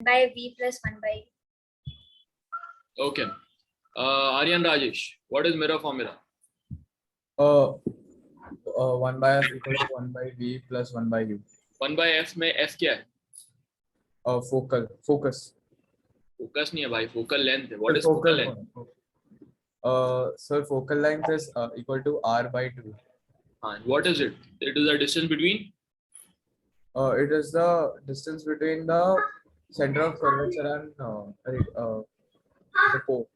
by V plus 1 by U. Okay. Aryan Rajesh, what is mirror formula? 1 by f equal to 1 by v plus 1 by u. 1 by f में f क्या है? Focus. Focus नहीं है भाई, focal length है. What is focal length? Sir, focal length is equal to r by 2. And what is it? It is the distance between? It is the distance between the center of curvature and the pole.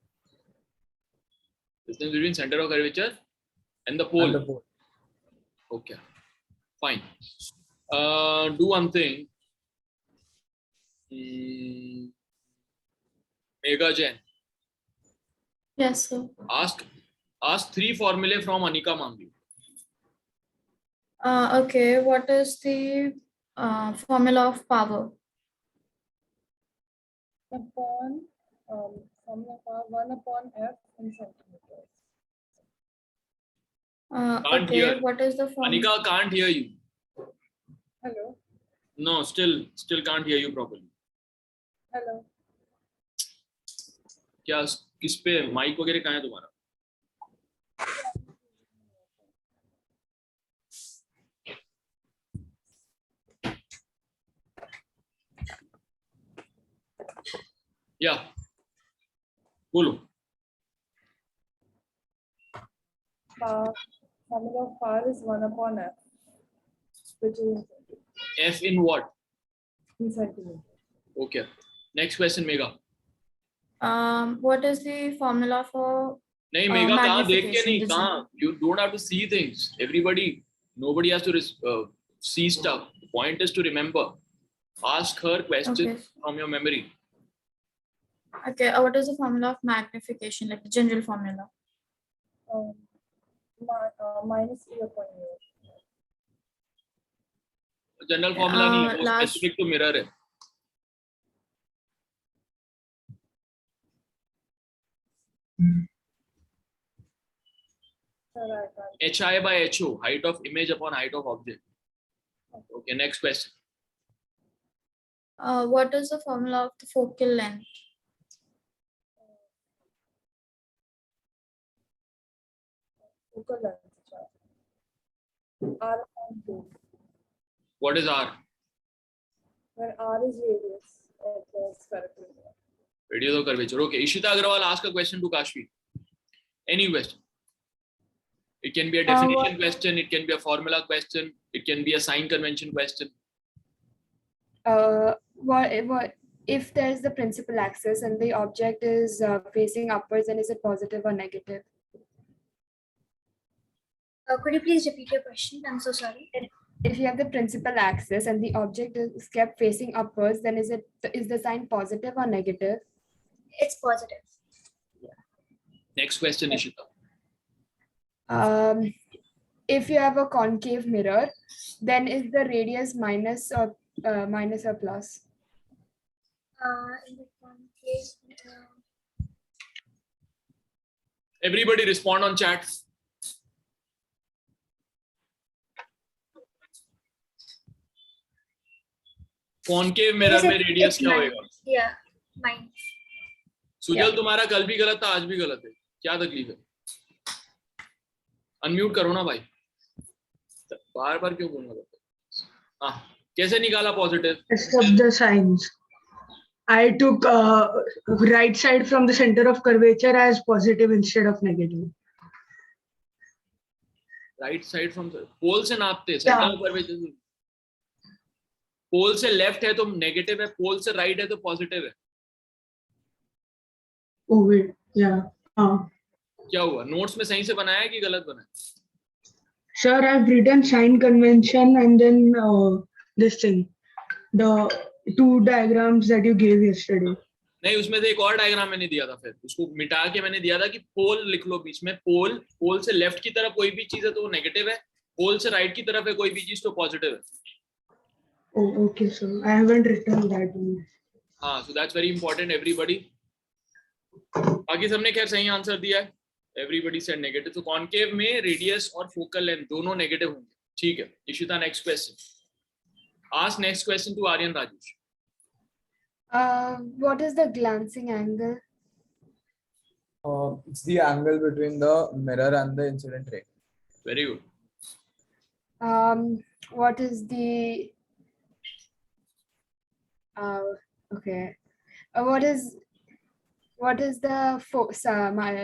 Distance between center of curvature and the pole. And the pole. Okay, fine. Do one thing. Megha Jain. Yes, sir. Ask 3 formulae from Anika Mangli. Okay, what is the formula of power? Upon formula power 1 upon f in centimeters. Can't Okay, hear. what is the formula? Anika can't hear you. Hello. No, still can't hear you properly. Hello. क्या किस पे mic वगैरह कहाँ है तुम्हारा? या बोलो. Formula of power is 1 upon f, which is F in what? in centimeters. Okay. Next question, Megha. What is the formula for नहीं मेगा कहाँ देख के magnification नहीं design? कहाँ. You don't have to see things. Nobody has to see stuff. The point is to remember. Ask her questions Okay. from your memory. Okay, what is the formula of magnification, like the general formula? Minus e upon u. General formula नहीं है, वो last- specific to mirror है. Sir, I can't. HI by HO, height of image upon height of object. Okay, next question. What is the formula of the focal length? Focal length. R upon 2. What is R? Where R is radius of the spherical mirror. Radius of curvature. Okay, Ishita Agrawal ask a question to Kashvi. Any question. It can be a definition question, it can be a formula question, it can be a sign convention question. What if there's the principal axis and the object is facing upwards, then is it positive or negative? Could you please repeat your question? I'm so sorry. If you have the principal axis and the object is kept facing upwards, then is the sign positive or negative? It's positive. Next question, Ishita. If you have a concave mirror, then is the radius minus or plus? In the concave, Everybody respond on chat. Concave mirror में radius क्या होएगा? Yeah, mine. Sujal तुम्हारा कल भी गलत था, आज भी गलत है. क्या तकलीफ है? अनम्यूट करो ना भाई. बार-बार क्यों बोलना पड़ता है? हाँ, कैसे निकाला positive? Except the signs. I took right side from the center of curvature as positive instead of negative. Right side from pole से नापते हैं, सेंटर ऑफ कर्वेचर. पोल से लेफ्ट है तो नेगेटिव है, पोल से राइट है तो पॉजिटिव है. Oh wait, yeah. क्या हुआ? नोट्स में सही से बनाया है कि गलत बनाया? Sir, I've written sign convention and then this thing, the 2 diagrams that you gave yesterday. नहीं, उसमें से एक और डायग्राम मैंने दिया था, फिर उसको मिटा के मैंने दिया था कि पोल लिख लो बीच में. पोल से लेफ्ट की तरफ कोई भी चीज है तो वो नेगेटिव है, पोल से राइट की तरफ है कोई भी चीज तो पॉजिटिव है. Oh, okay, sir. I haven't written that one. हाँ, so that's very important everybody. बाकी सबने खैर सही आंसर दिया है. Everybody said negative. तो कॉन्केव में रेडियस और फोकल लेंथ दोनों नेगेटिव होंगे. ठीक है. Ishita, next question. Ask next question to Aryan Rajesh. What is the glancing angle? It's the angle between the mirror and the incident ray. Very good. What is the okay? What is the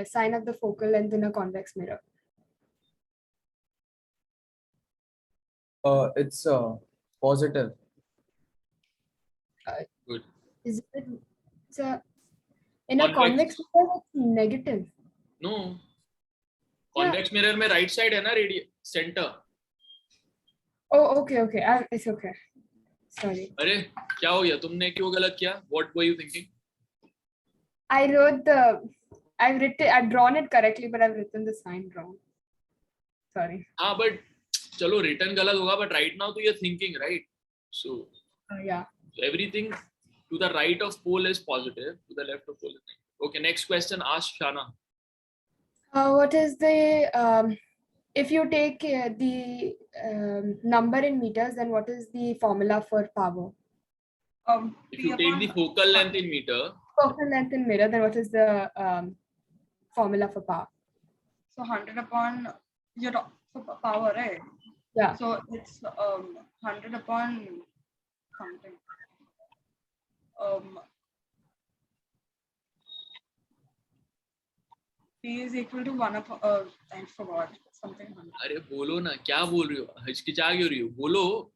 sign of the focal length in a convex mirror? It's positive. Good. Is it? It's a in a Convex. convex mirror, it's negative. No. Yeah. Convex mirror में right side है ना radius center. Oh, okay. It's okay. Sorry. अरे क्या हो गया? तुमने क्यों गलत किया? What were you thinking? I've drawn it correctly, but I've written the sign wrong. Sorry. हाँ, but चलो written गलत होगा, but right now तो you're thinking, right? So Yeah. everything to the right of pole is positive, to the left of pole is negative. Okay, next question. Ask Shana. What is the if you take the number in meters, then what is the formula for power? If you take the focal length in meter, Focal length in mirror, then what is the formula for power? So 100 upon your power, right? Yeah. So it's 100 upon something. P is equal to 1 upon I forgot something. 100. अरे बोलो ना, क्या बोल रही हो? हिचकिचा क्यों रही हो? बोलो.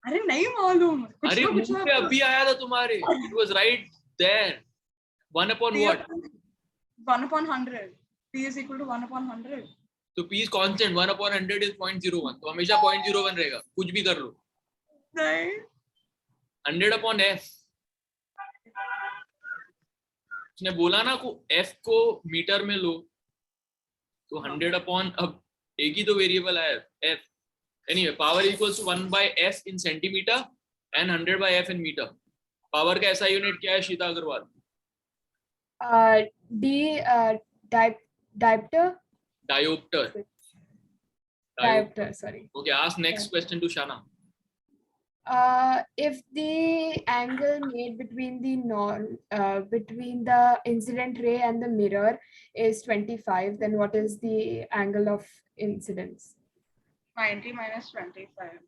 अरे नहीं मालूम. अरे मुंह पे अभी आया था तुम्हारे. It was right there. 1 upon what? 1 upon 100. P is equal to 1 upon 100. तो P is constant. 1 upon 100 is 0.01. तो हमेशा 0.01 रहेगा. कुछ भी कर लो. नहीं. 100 upon F. उसने बोला ना को F को मीटर में लो. तो 100 upon अब एक ही तो वेरिएबल है F. Anyway, power equals to 1 by F in centimeter and 100 by F in meter. Power का ऐसा यूनिट क्या है शीता Agarwal? Diopter. Diopter. Diopter. Sorry. Okay, ask next question to Shana. If the angle made between the incident ray and the mirror is 25, then what is the angle of incidence? 90 minus 25.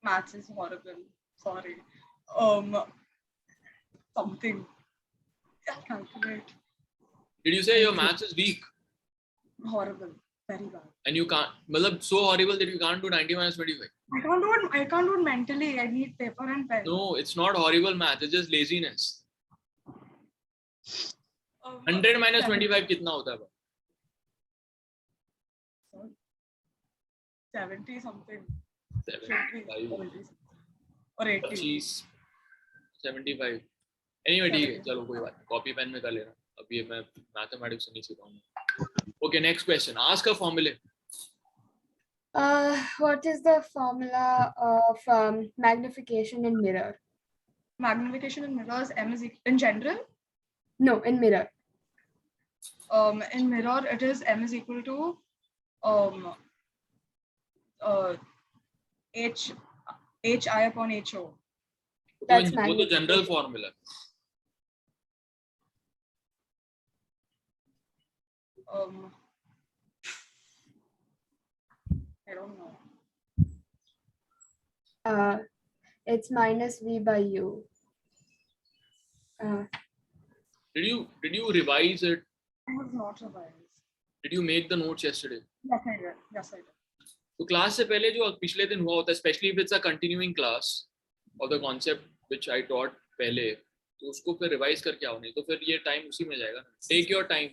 Maths is horrible. Sorry. Something. Calculate. Did you say your maths is weak Horrible. Very bad. and you can't? मतलब so horrible that you can't do 90 minus 25. I can't do it mentally. I need paper and pen. No, it's not horrible math. It's just laziness. 100 minus 25 कितना होता है? 70 something. 75, Or 80. 25, 75. Anyway, ठीक है, चलो कोई बात नहीं. Copy pen में कर लेना. अभी ये मैं mathematics से नहीं सिखाऊंगा. Okay, next question. Ask a formula. What is the formula of magnification in mirror? Magnification in mirrors, M is in general. No, in mirror. In mirror, it is M is equal to HI upon HO. That's वो तो general magnification. formula. I don't know. It's minus V by U. Did you revise it? I have not revised. Did you make the notes yesterday? Yes, I did. Yes, I did. तो class से पहले जो पिछले दिन हुआ होता है, specially if it's a continuing class of the concept which I taught पहले, तो उसको फिर रिवाइज करके आओ, नहीं तो फिर ये टाइम उसी में जाएगा. Take your time.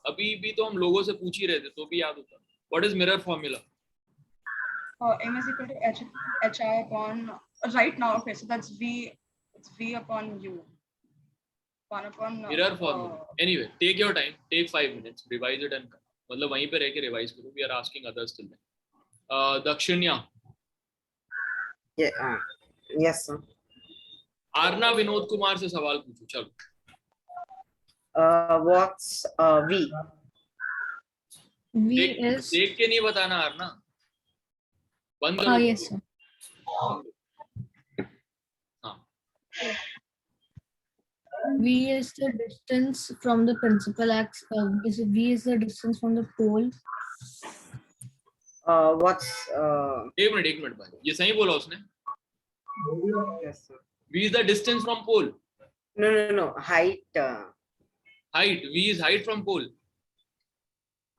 अभी भी तो हम लोगों से पूछ ही रहे थे, तो भी याद होता. What is mirror formula? M is equal to HI upon right now. Okay, so that's V. It's V upon U. 1 upon mirror formula. Anyway, take your time, take 5 minutes, revise it and मतलब वहीं पे रह के revise करो. We are asking others till then. Dakshinya. Yes, sir. Aarna Vinod Kumar से सवाल पूछो. चलो. What's V? V देख के नहीं बताना आरना. बंद करो. yes, sir. हाँ. V is the distance from the principal axis. V is the distance from the pole. What's एक मिनट भाई, ये सही बोला उसने. yes, sir. V is the distance from pole. No. Height. Height. V is height from pole.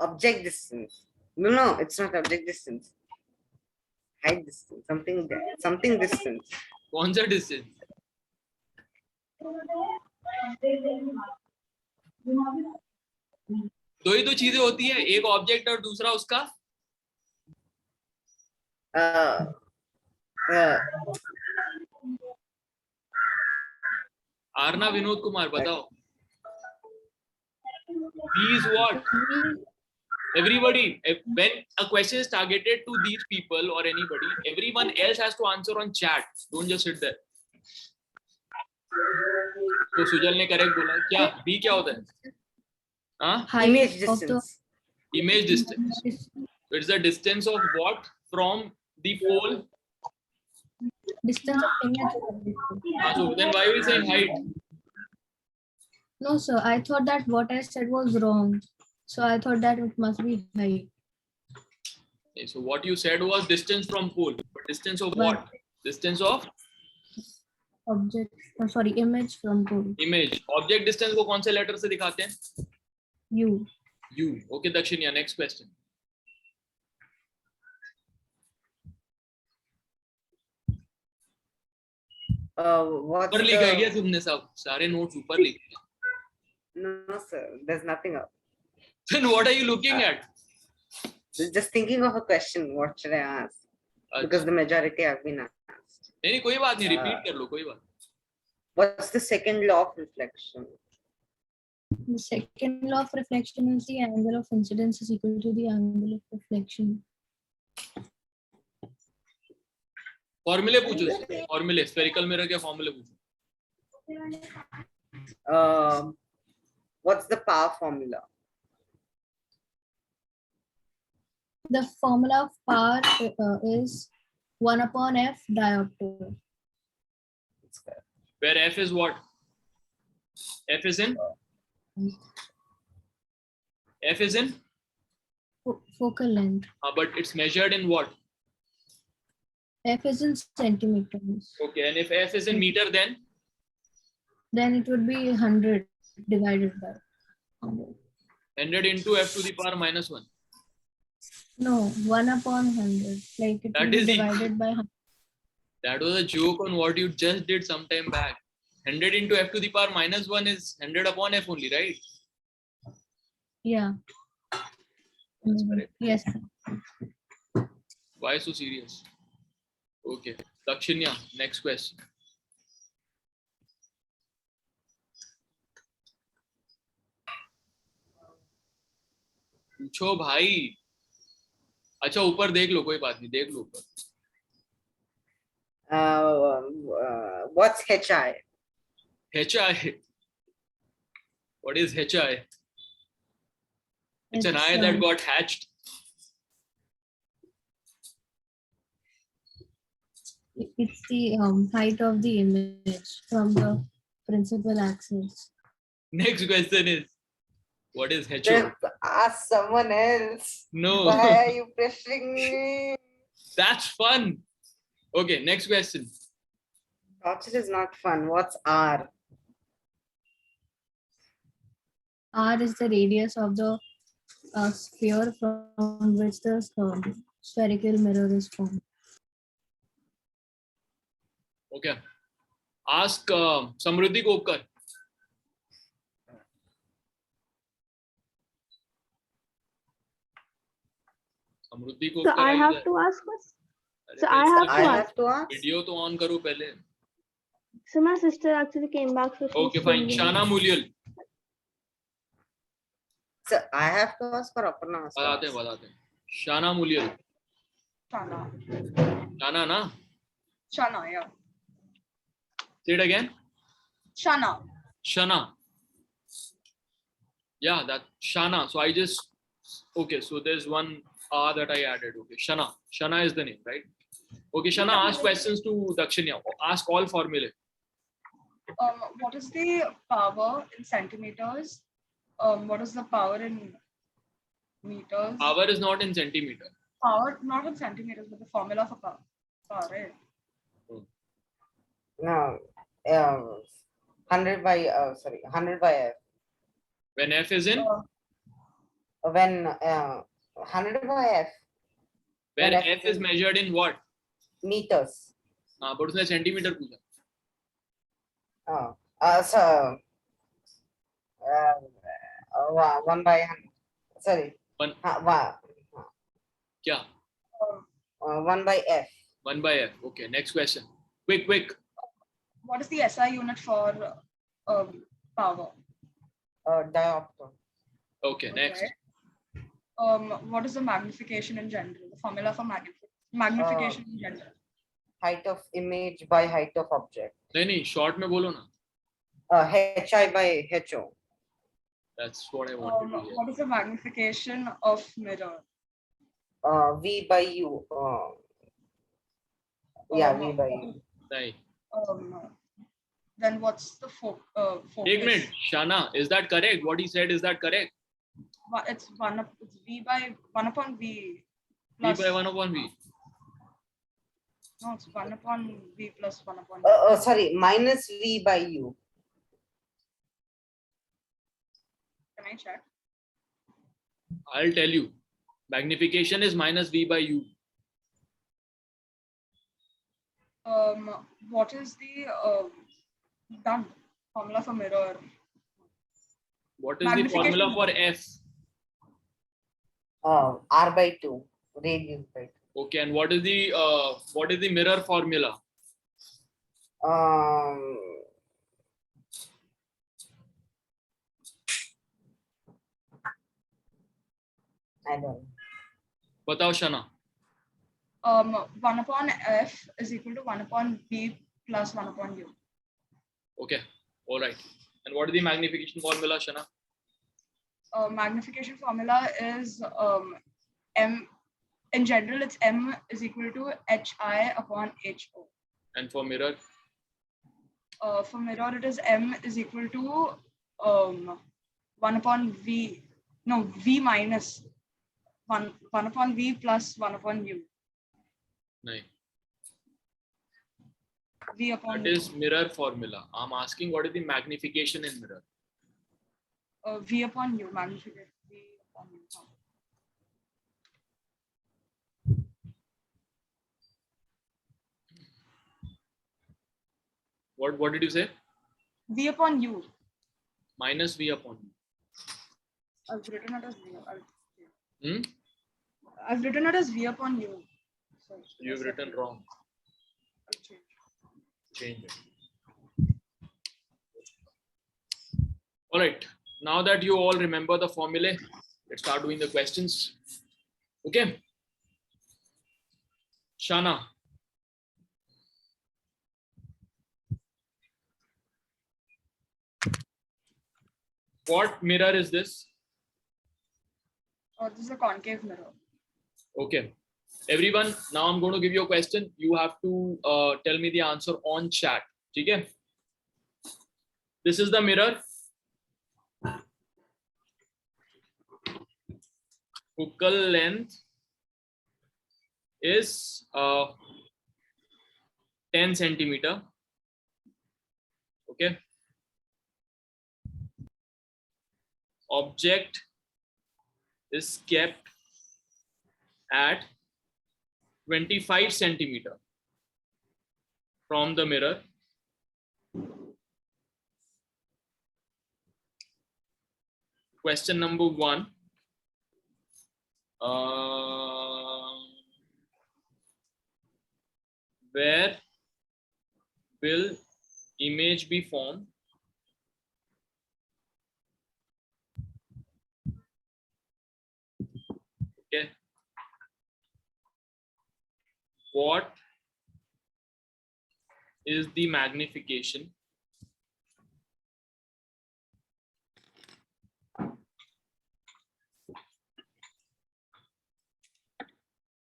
Object distance. No, it's not object distance. Height distance. Something distance. कौन सा distance? दो ही तो चीजें होती है, एक ऑब्जेक्ट और दूसरा उसका. आरना विनोद कुमार बताओ. V is what? Everybody, when a question is targeted to these people or anybody, everyone else has to answer on chat. Don't just sit there. तो सुजल ने करेक्ट बोला. क्या B क्या होता है? हाँ, Image Height of the distance. image distance. So it's the distance of what from the pole. distance of image. So then why are we saying height? No, sir. I thought that what I said was wrong. So I thought that it must be height. Okay, so what you said was distance from pole, but distance of what? Distance of Object. Oh, sorry, image from pole. image. Object distance को कौन से letter से दिखाते हैं? U. U. Okay, Dakshinya, next question. What's ऊपर लिखा है the... क्या तुमने सब? सारे notes ऊपर लिखे हैं. No, sir. There's nothing up. Then what are you looking at? Just thinking of a question. What should I ask? Because the majority have been asked. नहीं कोई बात नहीं, repeat कर लो, कोई बात. What's the second law of reflection? The second law of reflection is the angle of incidence is equal to the angle of reflection. फॉर्मूले पूछो. फॉर्मूले स्फेरिकल मिरर के फॉर्मूले पूछो. What's the power formula? The formula of power is 1 upon F diopter. Where F is what? F is in? F is in? Focal length. But it's measured in what? F is in centimeters. Okay, and if F is in meter, then? Then it would be 100 divided by 100. 100 into F to the power minus 1. No, 1 upon 100. Like it That will be is the- divided by 100. That was a joke on what you just did some time back. 100 into F to the power minus 1 is 100 upon F only, right? Yeah. That's correct. Yes. Why so serious? Okay, Dakshinya, next question. पूछो भाई. अच्छा ऊपर देख लो, कोई बात नहीं, देख लो ऊपर. What's HI? HI. What is HI? It's an eye that got hatched. It's the height of the image from the principal axis. Next question is, what is HO? Just ask someone else. No, Why are you pressuring me? that's fun. Okay, next question. Torture is not fun. What's R? R is the radius of the sphere from which the spherical mirror is formed. Okay. Ask Samruddhi Kopkar. Samruddhi So Kopkar. I are you have there? to ask first. अरे So फिर I have इसका I to have to ask. video तो on करो पहले. So my sister actually came back. So she's Okay, fine. singing. Shana Mulyal. So I have to ask or Aparna has to बताते ask? हैं, बताते हैं. Shana Mulyal. Shana. Shana ना? Shana, yeah. Say it again. Shana. Shana. Yeah, that Shana. So I just, okay, so there's one R that I added. Okay, Shana. Shana is the name, right? Okay, Shana, ask questions to Dakshinya. Ask all formulae. What is the power in centimeters? What is the power in meters? Power is not in centimeter. Power, not in centimeters, but the formula for power. Power, right? No. 100 by 100 by F. When F is in, When 100 by F where when F F is measured in what? meters. हाँ, but उसने centimeter पूछा. So 1 by 100. Sorry. One. क्या? 1 by F. 1 by F. Okay, next question. Quick. What is the SI unit for power? Diopter. Okay, next. What is the magnification in general? The formula for magnification in general. Height of image by height of object. नहीं, short में बोलो ना. HI by HO. That's what I wanted to hear. What is the magnification of mirror? V by U. Yeah, V by U. नहीं. Then what's the focus? एक minute, Shana, is that correct? What he said, is that correct? It's V by 1 upon V. V by 1 upon V. No, it's 1 upon V plus 1 upon V. Sorry, minus V by U. Can I check? I'll tell you. Magnification is minus V by U. What is the done formula for mirror? What is the formula for F? R by 2. Radius by 2. Okay, and what is the mirror formula? I don't know. बताओ Shana. 1 upon F is equal to 1 upon V plus 1 upon U. Okay, all right. And what is the magnification formula, Shana? Magnification formula is M. In general, it's M is equal to HI upon HO. And for mirror? For mirror, it is M is equal to 1 upon V. No, V minus 1 upon V plus 1 upon U. Nahin. V upon That is mirror formula. I'm asking what is the magnification in mirror? V upon U, magnification. V upon U. What did you say? V upon U. Minus V upon U. I've written it as V. Hmm? I've written it as V upon U. So You've written wrong. I'll change. Change it. All right. Now that you all remember the formulae, let's start doing the questions. Okay. Shana. What mirror is this? This is a concave mirror. Okay. Everyone, now I'm going to give you a question. You have to tell me the answer on chat. Okay? This is the mirror. Focal length is 10 centimeter. Okay. Object is kept at 25 centimeter from the mirror. Question number 1. Where will image be formed? Okay. What is the magnification?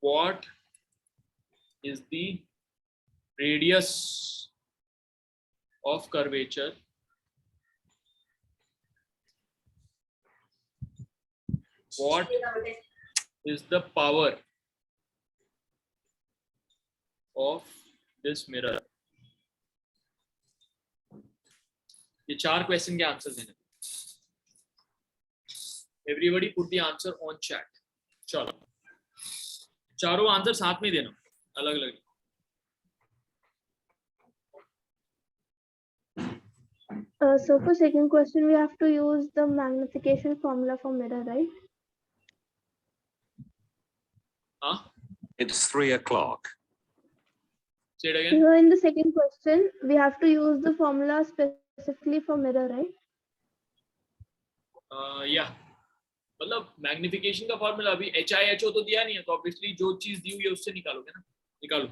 What is the radius of curvature what is the power of this mirror? ये 4 question के answer देने. Everybody put the answer on chat. चलो, चारों answer साथ में देना, अलग अलग. So for second question, we have to use the magnification formula for mirror, right? Huh? It's 3 o'clock. Say it again. So in the second question, we have to use the formula specifically for mirror, right? Yeah. मतलब magnification का formula अभी HIHO तो दिया नहीं है, तो obviously जो चीज दी हुई है उससे निकालोगे ना. निकालो.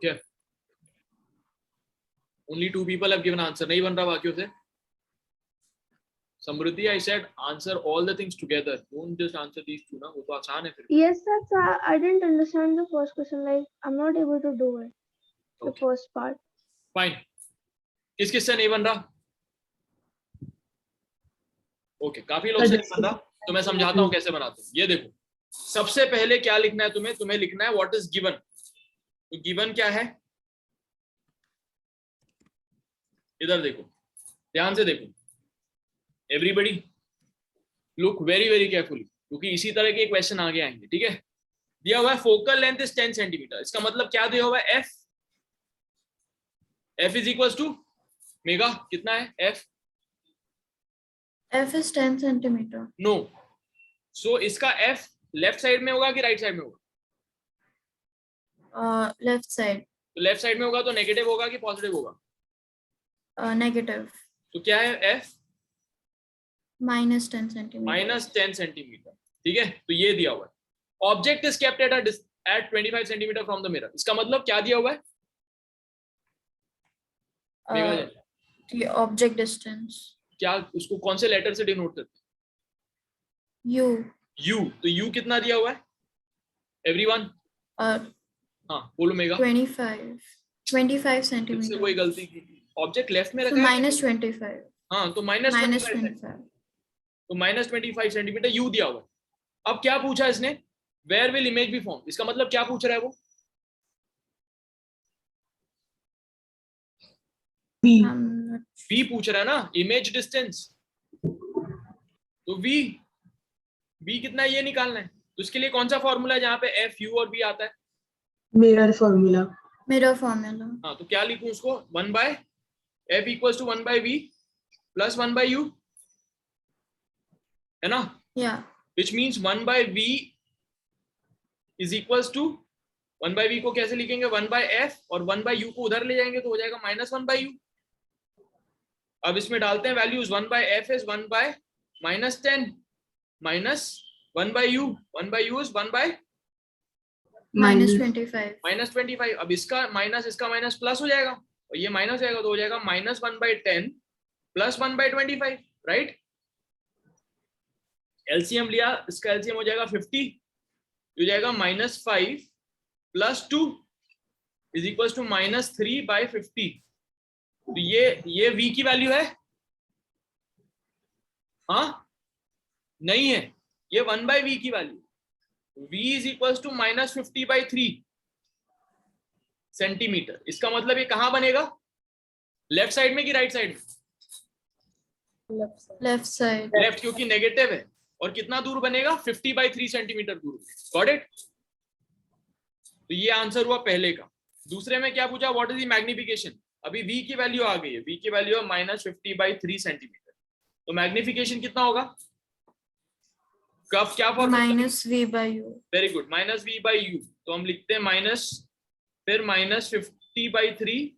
Okay, only 2 people have given answer. नहीं बन रहा बाकियों से? समृद्धि, I said answer all the things together. Don't just answer these 2 ना, वो तो आसान है फिर. Yes, sir. So I didn't understand the first question. Like, I'm not able to do it. The Okay. first part. Fine. किस किस से नहीं बन रहा? ओके, काफी लोग से नहीं बन रहा, तो मैं समझाता हूँ कैसे बनाते हैं. ये देखो, सबसे पहले क्या लिखना है तुम्हें? तुम्हें लिखना है व्हाट इज गिवन. तो गिवन क्या है? इधर देखो, ध्यान से देखो. Everybody look very very carefully, क्योंकि इसी तरह के क्वेश्चन आगे आएंगे. ठीक है, दिया हुआ है फोकल लेंथ इज 10 सेंटीमीटर. इसका मतलब क्या दिया हुआ है? F is equal to mega. कितना है F? F is 10 centimeter. No. So इसका एफ लेफ्ट साइड में होगा कि राइट साइड में होगा? Left side. तो लेफ्ट साइड में होगा तो नेगेटिव होगा कि पॉजिटिव होगा? Negative. तो क्या है F? Minus 10 centimeter. Minus 10 centimetre. ठीक है, तो ये दिया हुआ है. Object is kept at 25 centimetre from the mirror. इसका मतलब क्या दिया हुआ है? मेगा जान. The object distance. क्या उसको कौन से लेटर से डिनोट करते हैं? U. यू. तो यू कितना दिया हुआ है एवरीवन? हाँ बोलो मेगा. 25 इससे centimeter. कोई गलती की? ऑब्जेक्ट लेफ्ट में So रखा है. minus 25. हाँ तो माइनस Minus 25 है. 25. तो माइनस 25 सेंटीमीटर यू दिया हुआ है. अब क्या पूछा इसने? Where will image be form. इसका मतलब क्या पूछ रहा है वो? V. वी पूछ रहा है ना, इमेज डिस्टेंस. तो वी कितना है ये निकालना है. तो इसके लिए कौन सा फॉर्मूला है जहाँ पे एफ यू और बी आता है? Mirror formula. Mirror formula. हाँ तो क्या लिखूं उसको? 1 by F equals to 1 by V plus 1 by U, है ना? Yeah. Which means 1 by V is equals to 1 by V को कैसे लिखेंगे? 1 बाय एफ, और 1 बाय यू को उधर ले जाएंगे तो हो जाएगा माइनस 1 बाय यू. अब इसमें डालते हैं values. 1 by F is 1 by minus 10 minus 1 by U. 1 by U is 1 by Minus 25. Minus 25. अब इसका माइनस प्लस हो जाएगा, और ये माइनस हो जाएगा तो हो जाएगा minus 1 by 10 plus 1 by 25. Right. LCM लिया, इसका एलसीएम हो जाएगा 50. हो जाएगा minus 5 plus 2 is equal to minus 3 by 50. तो ये v की वैल्यू है? हाँ नहीं है, ये 1 बाय वी की value. v is equal to minus 50 by 3 centimetre. इसका मतलब ये कहां बनेगा? लेफ्ट साइड में कि राइट साइड में? Left side. लेफ्ट, क्योंकि नेगेटिव है. और कितना दूर बनेगा? 50 बाई 3 सेंटीमीटर दूर. Got it? तो ये आंसर हुआ पहले का. दूसरे में क्या पूछा? What is the magnification. अभी v की वैल्यू आ गई है. v की वैल्यू है माइनस 50 बाई 3 सेंटीमीटर. तो मैग्निफिकेशन कितना होगा? कब क्या formula? Minus V by U. Very good. Minus V by U. तो हम लिखते हैं माइनस, फिर माइनस 50 बाई 3,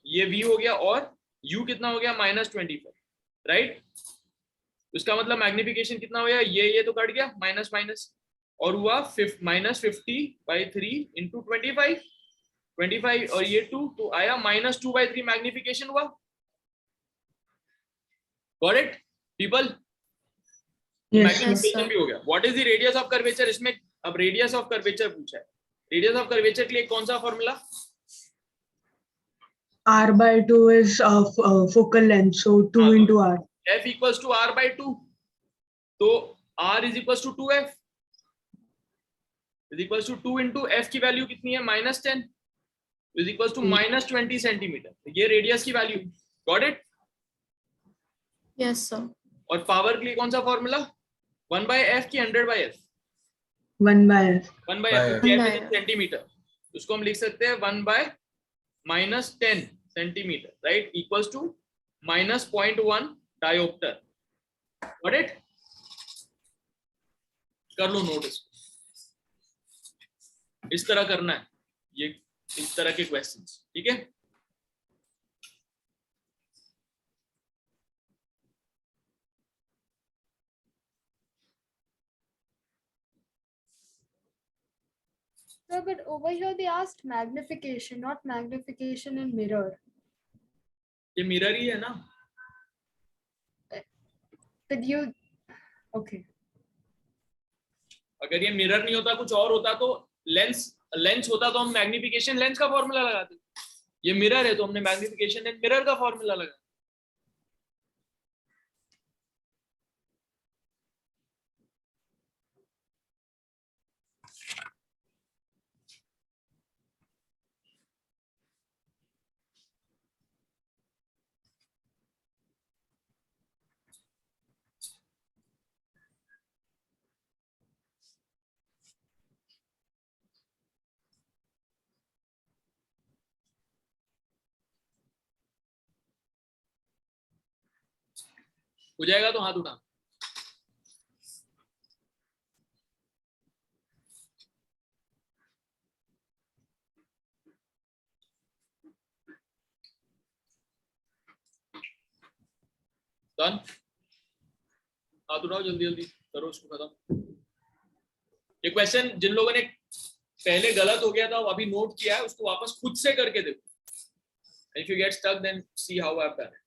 ये v हो गया, और u कितना हो गया? माइनस 25. राइट. उसका मतलब मैग्निफिकेशन कितना हो गया? ये तो कट गया माइनस माइनस, और हुआ माइनस 50 बाई 3 इंटू 25 और ये 2, तो आया माइनस 2 बाई 3 मैग्निफिकेशन हुआ. Got it people? Yes, magnification भी हो गया. What is the radius of curvature. इसमें अब रेडियस ऑफ कर्वेचर पूछा है. रेडियस ऑफ कर्वेचर के लिए कौन सा formula? R by 2 is focal length, so 2 into R. f equals to r by 2. तो r is equals to 2f is equals to 2 into f की वैल्यू कितनी है? Minus 10 is equals to minus 20 centimetre. ये radius की value. Got it? Yes, sir. और power के लिए कौन सा फॉर्मूला? 1 by f की 100 by f. 1 by F. 1 by f centimetre. उसको हम लिख सकते हैं 1 by minus 10 centimetre. Right. Equals to minus 0.1 dioptre. Got it? कर लो नोटिस. इस तरह करना है ये, इस तरह के क्वेश्चंस. ठीक है. No, but over here they asked magnification, not magnification in mirror. ये मिरर ही है ना. But you, okay. अगर ये मिरर नहीं होता कुछ और होता तो लेंस होता तो हम मैग्निफिकेशन लेंस का फॉर्मूला लगाते. ये मिरर है तो हमने मैग्निफिकेशन एंड मिरर का फॉर्मूला लगाया. हो जाएगा तो हाथ उठा. डन. हाथ उठाओ जल्दी जल्दी करो उसको खत्म. ये क्वेश्चन जिन लोगों ने पहले गलत हो गया था वो अभी नोट किया है उसको वापस खुद से करके देखो. If you get stuck then see how I have done.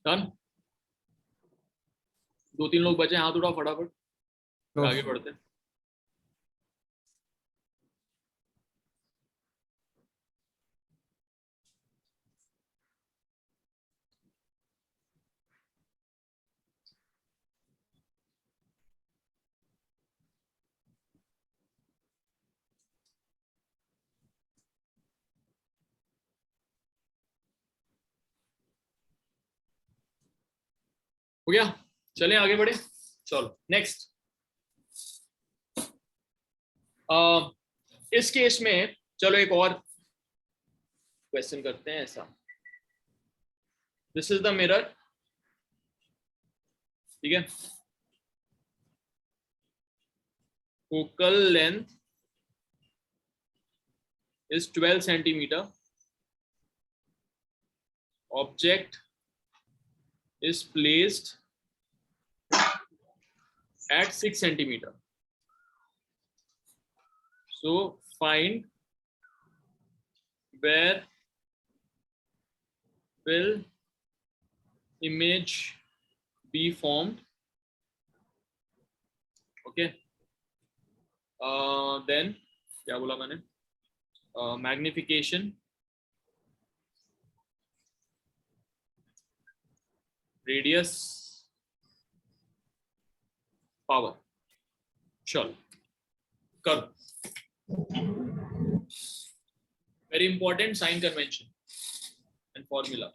Done. 2-3 लोग बचे. हाथ उठाओ फटाफट. No, आगे बढ़ते हैं. हो गया. चलें आगे बढ़े. चलो नेक्स्ट. इस केस में चलो एक और क्वेश्चन करते हैं ऐसा. This is the mirror. ठीक है. Focal length is 12 centimetre. Object is placed at 6 centimeter. So find where will image be formed. Okay. Then क्या बोला मैंने? Magnification, radius, power. चलो करो. Very important sign convention and formula.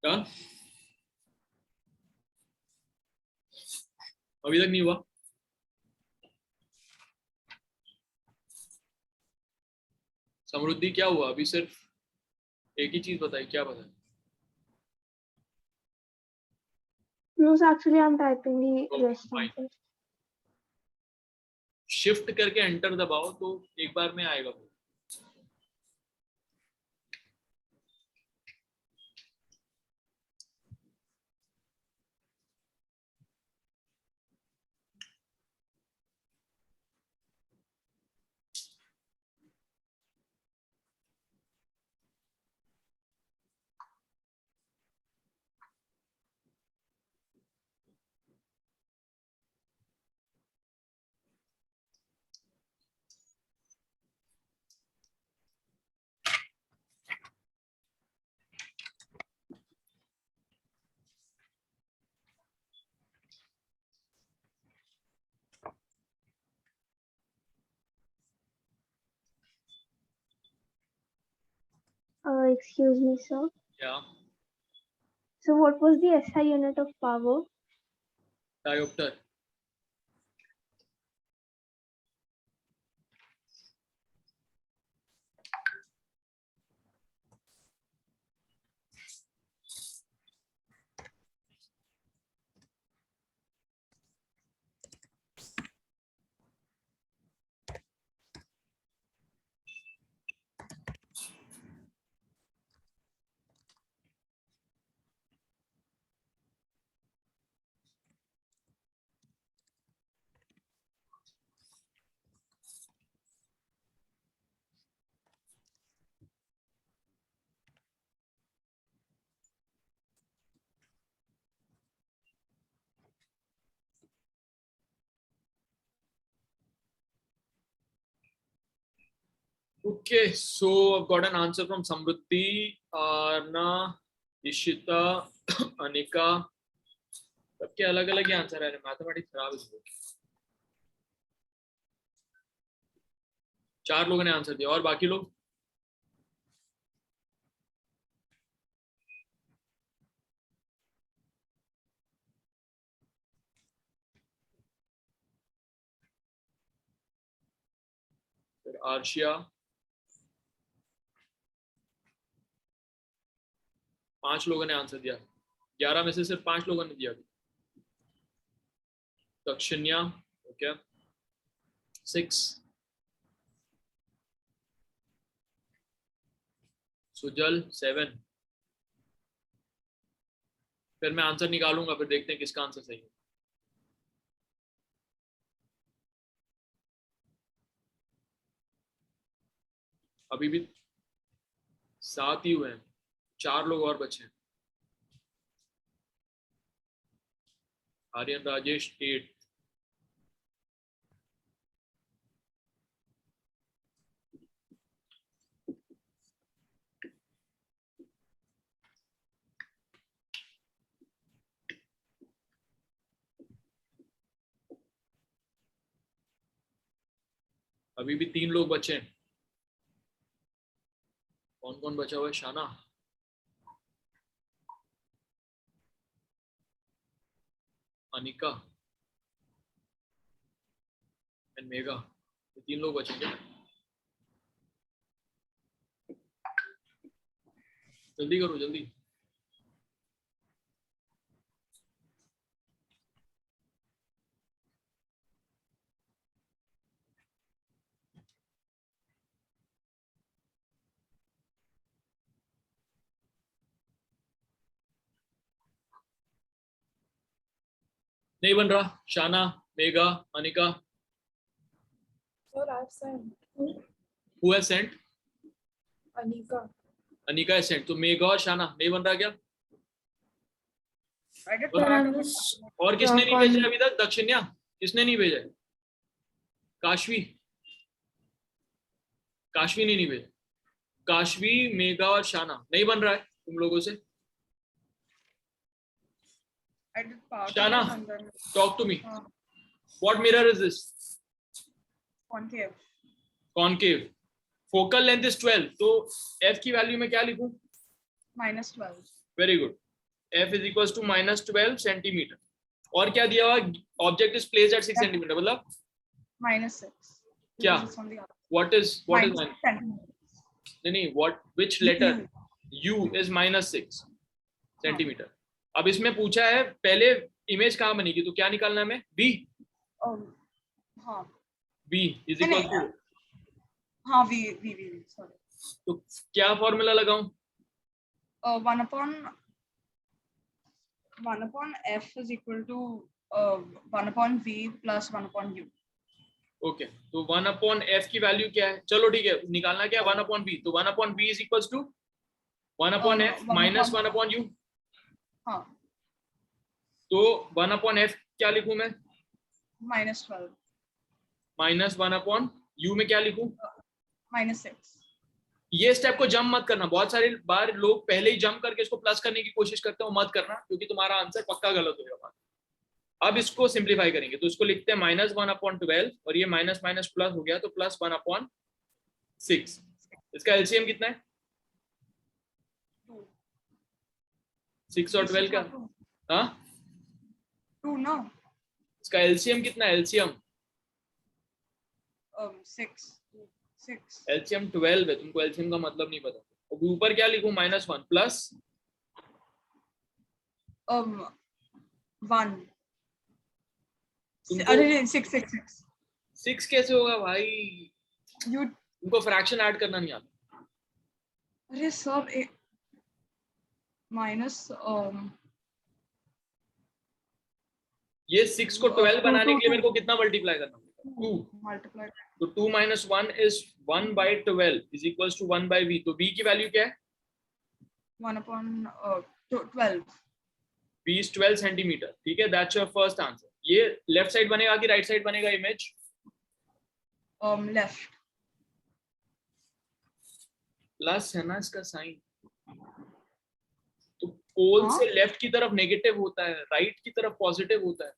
Done? अभी तक नहीं हुआ? समृद्धि क्या हुआ? अभी सिर्फ एक ही चीज बताई, क्या बताई? No, so actually I'm typing the Okay, responses. fine. Shift करके एंटर दबाओ तो एक बार में आएगा वो। Excuse me, sir. Yeah. So what was the SI unit of power? Dioptre. Okay, so I've got an answer from Samruddhi, Arna, Ishita, Anika. सबके अलग अलग ही आंसर है। मैथमेटिक्स खराब है। 4 लोगों ने आंसर दिया और बाकी लोग? फिर आर्शिया, 5 लोगों ने आंसर दिया। 11 में से सिर्फ 5 लोगों ने दिया। दक्षिण्या, ओके, 6, सुजल 7। फिर मैं आंसर निकालूंगा, फिर देखते हैं किसका आंसर सही है। अभी भी 7 ही हुए हैं, 4 लोग और बचे हैं। आर्यन राजेश 8। अभी भी 3 लोग बचे हैं। कौन कौन बचा हुआ है? शाना, अनिका एंड मेगा। ये 3 लोग बचेंगे। जल्दी करो, जल्दी। नहीं बन रहा। शाना, mega, Anika. Sir, I've sent. Who has sent? Anika. Anika है सेंट। तो मेगा और शाना नहीं बन रहा क्या? और किसने नहीं भेजा अभी तक? दक्षिण्या, किसने नहीं भेजा? काशवी, काशवी ने नहीं भेजा। काशवी, मेगा और शाना। नहीं बन रहा है तुम लोगों से? शाना, talk to me. What mirror is this? Concave. Concave. Focal length is 12. तो f की वैल्यू में क्या लिखूं? -12. Very good. F is equals to -12 centimetre. और क्या दिया हुआ? Object is placed at 6 centimetre. मतलब -6. क्या? Because it's on the other. what is -6 centimeters. नहीं, what which letter? U is -6 centimetre. अब इसमें पूछा है पहले इमेज कहाँ बनेगी, तो क्या निकालना है हमें? V. हाँ. V is equal to, हाँ, V, sorry. तो क्या फॉर्मूला लगाऊं? 1 upon F is equal to 1 upon V plus 1 upon U. Okay, तो 1 अपॉन F की वैल्यू क्या है? चलो ठीक है, निकालना क्या? 1 अपॉन V. तो 1 upon V is equals to 1 upon F minus 1 upon U. हाँ. तो 1 अपॉन F क्या लिखूं मैं? -12. माइनस 1 अपॉन U में क्या लिखूं? -6. ये स्टेप को जंप मत करना. बहुत सारे बार लोग पहले ही जंप करके इसको प्लस करने की कोशिश करते हो, मत करना, क्योंकि तुम्हारा आंसर पक्का गलत होगा. अब इसको सिंप्लीफाई करेंगे, तो इसको लिखते हैं -1 अपॉन 12 और ये माइनस माइनस प्लस हो गया, तो +1 अपॉन 6. इसका एलसीएम कितना है? 6 और 12 का, हाँ 2 ना. इसका एलसीएम कितना है? एलसीएम 6. एलसीएम 12 है. तुमको एलसीएम का मतलब नहीं पता. अब ऊपर क्या लिखूं? -1 प्लस 1. अरे 6 कैसे होगा भाई? You. तुमको फ्रैक्शन ऐड करना नहीं आता. अरे सर, माइनस ये 6 को 12 बनाने के लिए मेरे को कितना मल्टीप्लाई करना होगा? 2 मल्टीप्लाई. तो 2 - 1 is 1/12 is equals to 1/v. तो v की वैल्यू क्या है? 1 upon 12. v is 12 centimetre. ठीक है, दैट्स योर फर्स्ट आंसर. ये लेफ्ट साइड बनेगा कि राइट साइड बनेगा इमेज? लेफ्ट. प्लस है ना इसका साइन, तो पोल हाँ? से लेफ्ट की तरफ नेगेटिव होता है, राइट की तरफ पॉजिटिव होता है.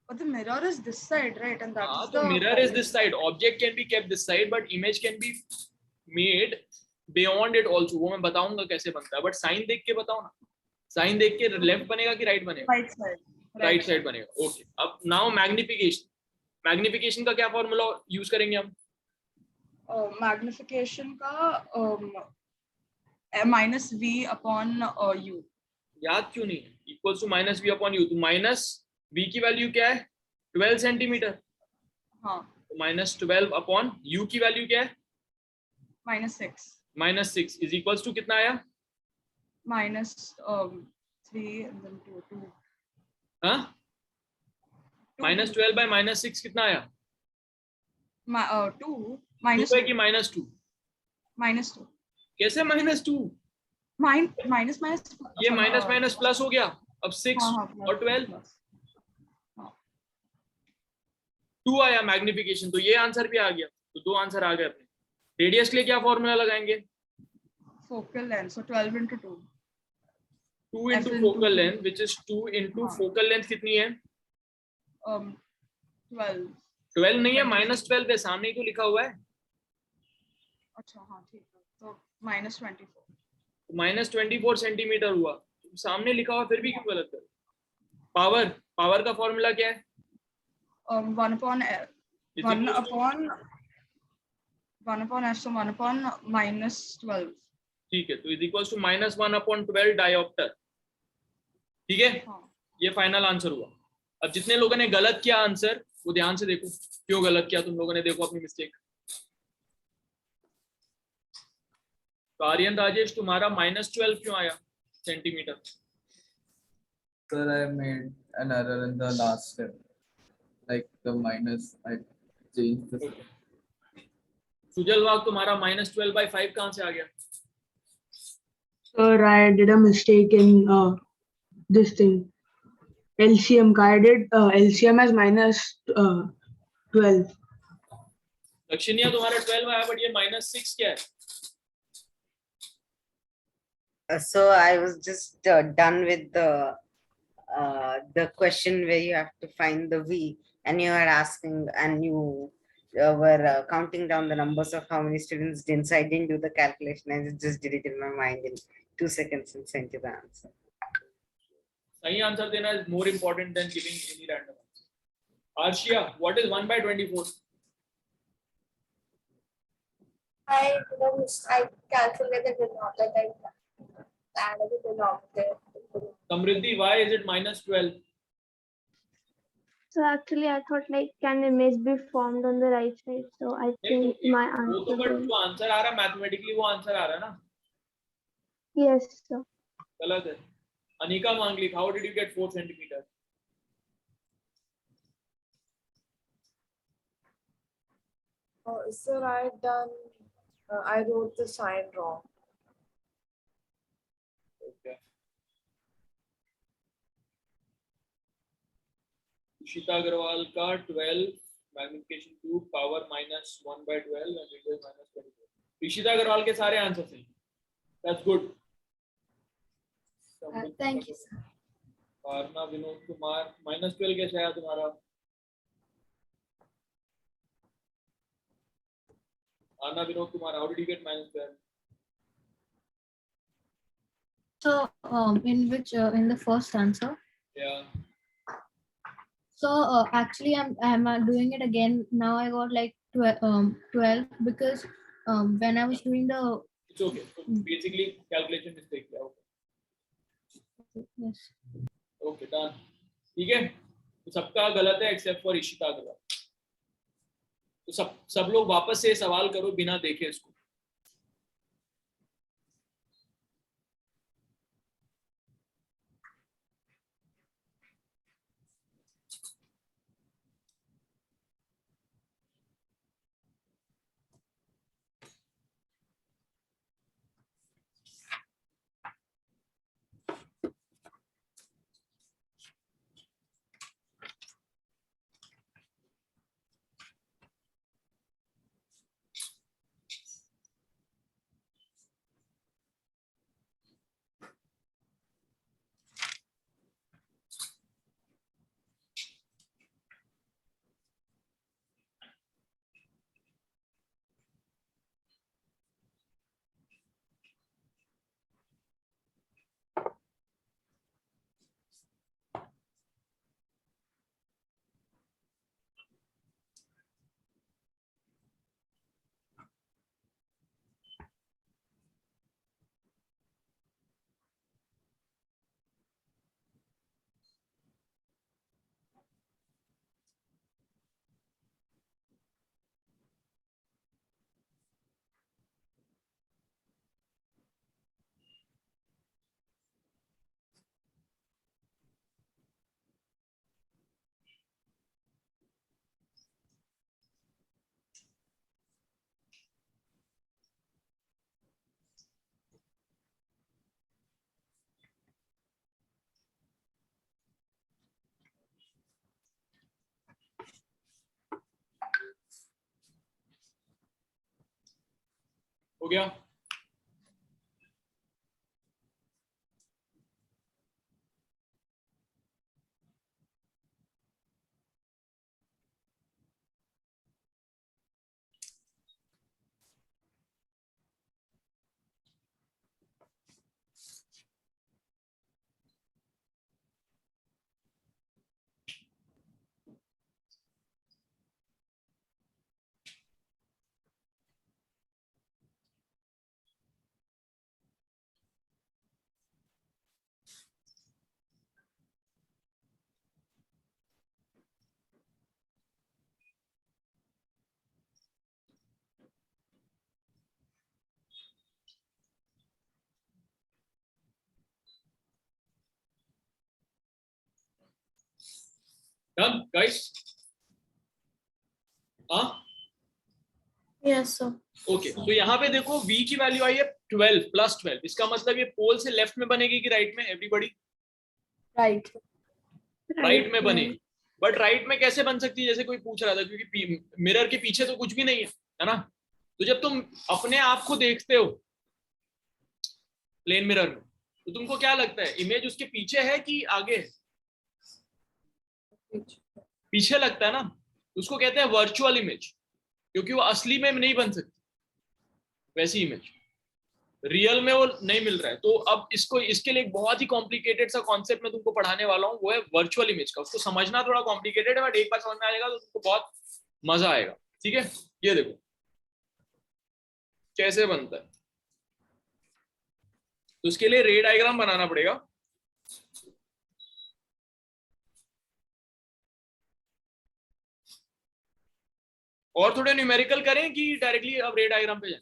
But the mirror is this side, right? And that is तो the mirror is this side. Object can be kept this side, but image can be made beyond it also. वो मैं बताऊंगा कैसे बनता है, बट साइन देख के बताओ ना. साइन देख के लेफ्ट बनेगा कि राइट बनेगा? right side. राइट साइड बनेगा. ओके, अब नाउ मैग्निफिकेशन. मैग्निफिकेशन का क्या फॉर्मूला यूज करेंगे हम? मैग्निफिकेशन का -v upon u. याद क्यों नहीं है? Equals to -v upon u. तो माइनस v की वैल्यू क्या है? 12 सेंटीमीटर. हाँ. तो -12 अपॉन u की वैल्यू क्या है? -6. -6 इज इक्वल्स टू कितना आया? -3 and then 2. हाँ, -12 by -6 कितना आया? 2 -2 है कि -2? -2. कैसे -2? माइनस ये माइनस माइनस प्लस हो गया. अब 6 और 12 2 आया मैग्निफिकेशन. तो ये आंसर भी आ गया. तो 2 आंसर आ गए अपने. रेडियस के लिए क्या फॉर्मूला लगाएंगे? focal length, so 12 into 2. 2 into focal length, which is 2 into focal length कितनी है? 12. 12 नहीं है, -12 है. सामने ही तो लिखा हुआ है. अच्छा, हाँ ठीक है. तो -24. -24 सेंटीमीटर हुआ. सामने लिखा हुआ फिर भी क्यों गलत कर? पावर का फॉर्मूला क्या है? 1 upon f, so 1 upon -12. ठीक है, तो is equals to -1 upon 12 dioptre. ठीक है, ये फाइनल आंसर हुआ. अब जितने लोगों ने गलत किया आंसर, वो ध्यान से देखो क्यों गलत किया तुम लोगों ने. देखो अपनी मिस्टेक. तो आर्यन राजेश, तुम्हारा -12 क्यों आया centimetre? Sir, I made an error in the last step. Like the minus, I changed the. Sujal वाग, तुम्हारा -12/5 कहाँ से आ गया? Sir, I did a mistake in this thing. LCM का I did LCM as -12. दक्षिणिया, तुम्हारा 12 आया, बट ये -6 क्या है? So I was just done with the question where you have to find the v, and you are asking, and you were counting down the numbers of how many students didn't. So I didn't do the calculation. I just did it in my mind in 2 seconds and sent you the answer. सही answer देना is more important than giving any random answer. Arshia, what is 1 by 24? I calculated the denominator. I added the denominator. Samriddhi, why is it minus 12? So actually, I thought like can image be formed on the right side? So I think my वो तो answer. But is- जो answer आ रहा mathematically वो answer आ रहा है ना. Yes, sir. गलत है. Anika Manglik, how did you get 4 centimeters? Sir, I wrote the sign wrong. Okay. Ishita Agarwal का 12 magnification 2 power minus 1 by 12 and radius minus 24. Ishita Agarwal के सारे आंसर सही. That's good. Thank you, sir. पारना Vinod Kumar minus 12 कैसे आया तुम्हारा? Arna Vinod Kumar, how did you get minus 12? So, in the first answer. Yeah. So actually, I'm doing it again. Now I got like 12 because when I was doing the. It's okay. So basically, calculation mistake. Yeah. Okay. Yes. Okay, done. ठीक है. तो सबका गलत है except for Ishita Agarwal. तो सब लोग वापस से सवाल करो बिना देखे इसको. हो गया. Done, guys? हाँ? Yes, sir. Okay, तो यहाँ पे देखो v की वैल्यू आई है 12 प्लस 12. इसका मतलब ये पोल से लेफ्ट में बनेगी कि राइट में? Everybody Right. राइट में बनेगी. बट राइट में कैसे बन सकती है जैसे कोई पूछ रहा था, क्योंकि मिरर के पीछे तो कुछ भी नहीं है ना. तो जब तुम अपने आप को देखते हो प्लेन मिरर में तो तुमको क्या लगता है, इमेज उसके पीछे है कि आगे है? पीछे लगता है ना. उसको कहते हैं वर्चुअल इमेज, क्योंकि वो असली में नहीं बन सकती वैसी इमेज. रियल में वो नहीं मिल रहा है। तो अब इसको इसके लिए एक बहुत ही कॉम्प्लिकेटेड सा कॉन्सेप्ट मैं तुमको पढ़ाने वाला हूँ, वो है वर्चुअल इमेज का। उसको समझना थोड़ा कॉम्प्लिकेटेड है, बट एक बार समझ में आ जाएगा तो तुमको बहुत मजा आएगा। ठीक है, ये देखो कैसे बनता है। तो उसके लिए रे डायग्राम बनाना पड़ेगा। और थोड़े न्यूमेरिकल करें कि डायरेक्टली अब रे डायग्राम पे जाएं?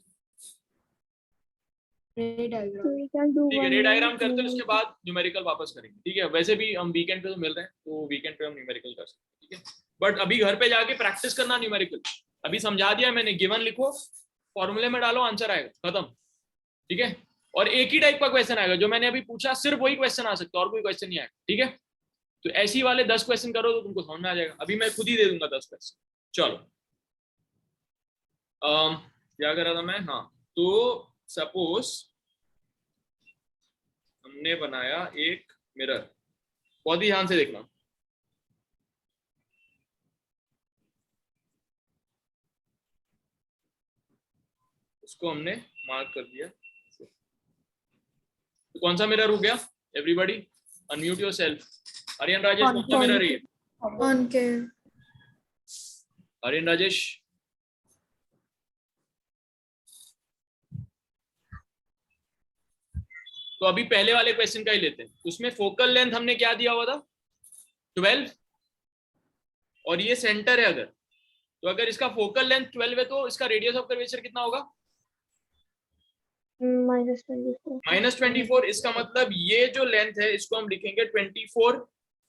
रे डायग्राम। We can do ठीक है, one रे more डायग्राम करते हैं, numerical. उसके बाद न्यूमेरिकल वापस करेंगे। ठीक है, वैसे भी हम वीकेंड पे तो मिल रहे हैं, तो वीकेंड पे हम न्यूमेरिकल कर सकते हैं। ठीक है, बट अभी घर पे जाके प्रैक्टिस करना न्यूमेरिकल। अभी समझा दिया मैंने, गिवन लिखो, फॉर्मूले में डालो, आंसर आएगा, खत्म। ठीक है, और एक ही टाइप का क्वेश्चन आएगा जो मैंने अभी पूछा, सिर्फ वही क्वेश्चन आ सकता है, और कोई क्वेश्चन नहीं आएगा। ठीक है, तो ऐसी वाले 10 क्वेश्चन करो तो तुमको समझ में आ जाएगा। अभी मैं खुद ही दे दूंगा 10 क्वेश्चन। चलो, क्या कर रहा था मैं? हाँ, तो सपोज हमने बनाया एक मिरर, बहुत ही ध्यान से देखना। उसको हमने मार्क कर दिया। तो कौन सा मिरर हो गया? Everybody unmute yourself. Aryan Rajesh, कौन सा मिरर है ये? Concave. आर्यन राजेश, तो अभी पहले वाले क्वेश्चन का ही लेते हैं। उसमें फोकल लेंथ हमने क्या दिया हुआ था? 12, और ये सेंटर है। अगर तो अगर इसका फोकल लेंथ 12 है तो इसका रेडियस ऑफ कर्वेचर कितना होगा? -24. -24। इसका मतलब ये जो लेंथ है इसको हम लिखेंगे 24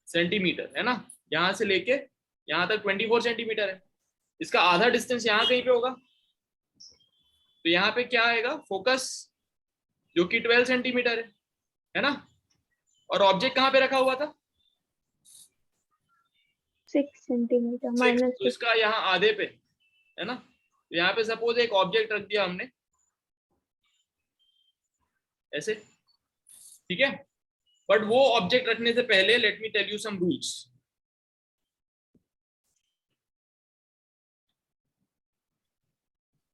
सेंटीमीटर, है ना? यहां से लेके यहां तक 24 सेंटीमीटर है। इसका आधा डिस्टेंस यहाँ कहीं पे होगा, तो यहाँ पे क्या आएगा? फोकस, जो कि 12 सेंटीमीटर है ना? और ऑब्जेक्ट कहाँ पे रखा हुआ था? 6 centimeter. 6, -6. तो इसका यहाँ आधे पे है ना? यहाँ पे सपोज एक ऑब्जेक्ट रख दिया हमने ऐसे, ठीक है? बट वो ऑब्जेक्ट रखने से पहले let me tell you some rules.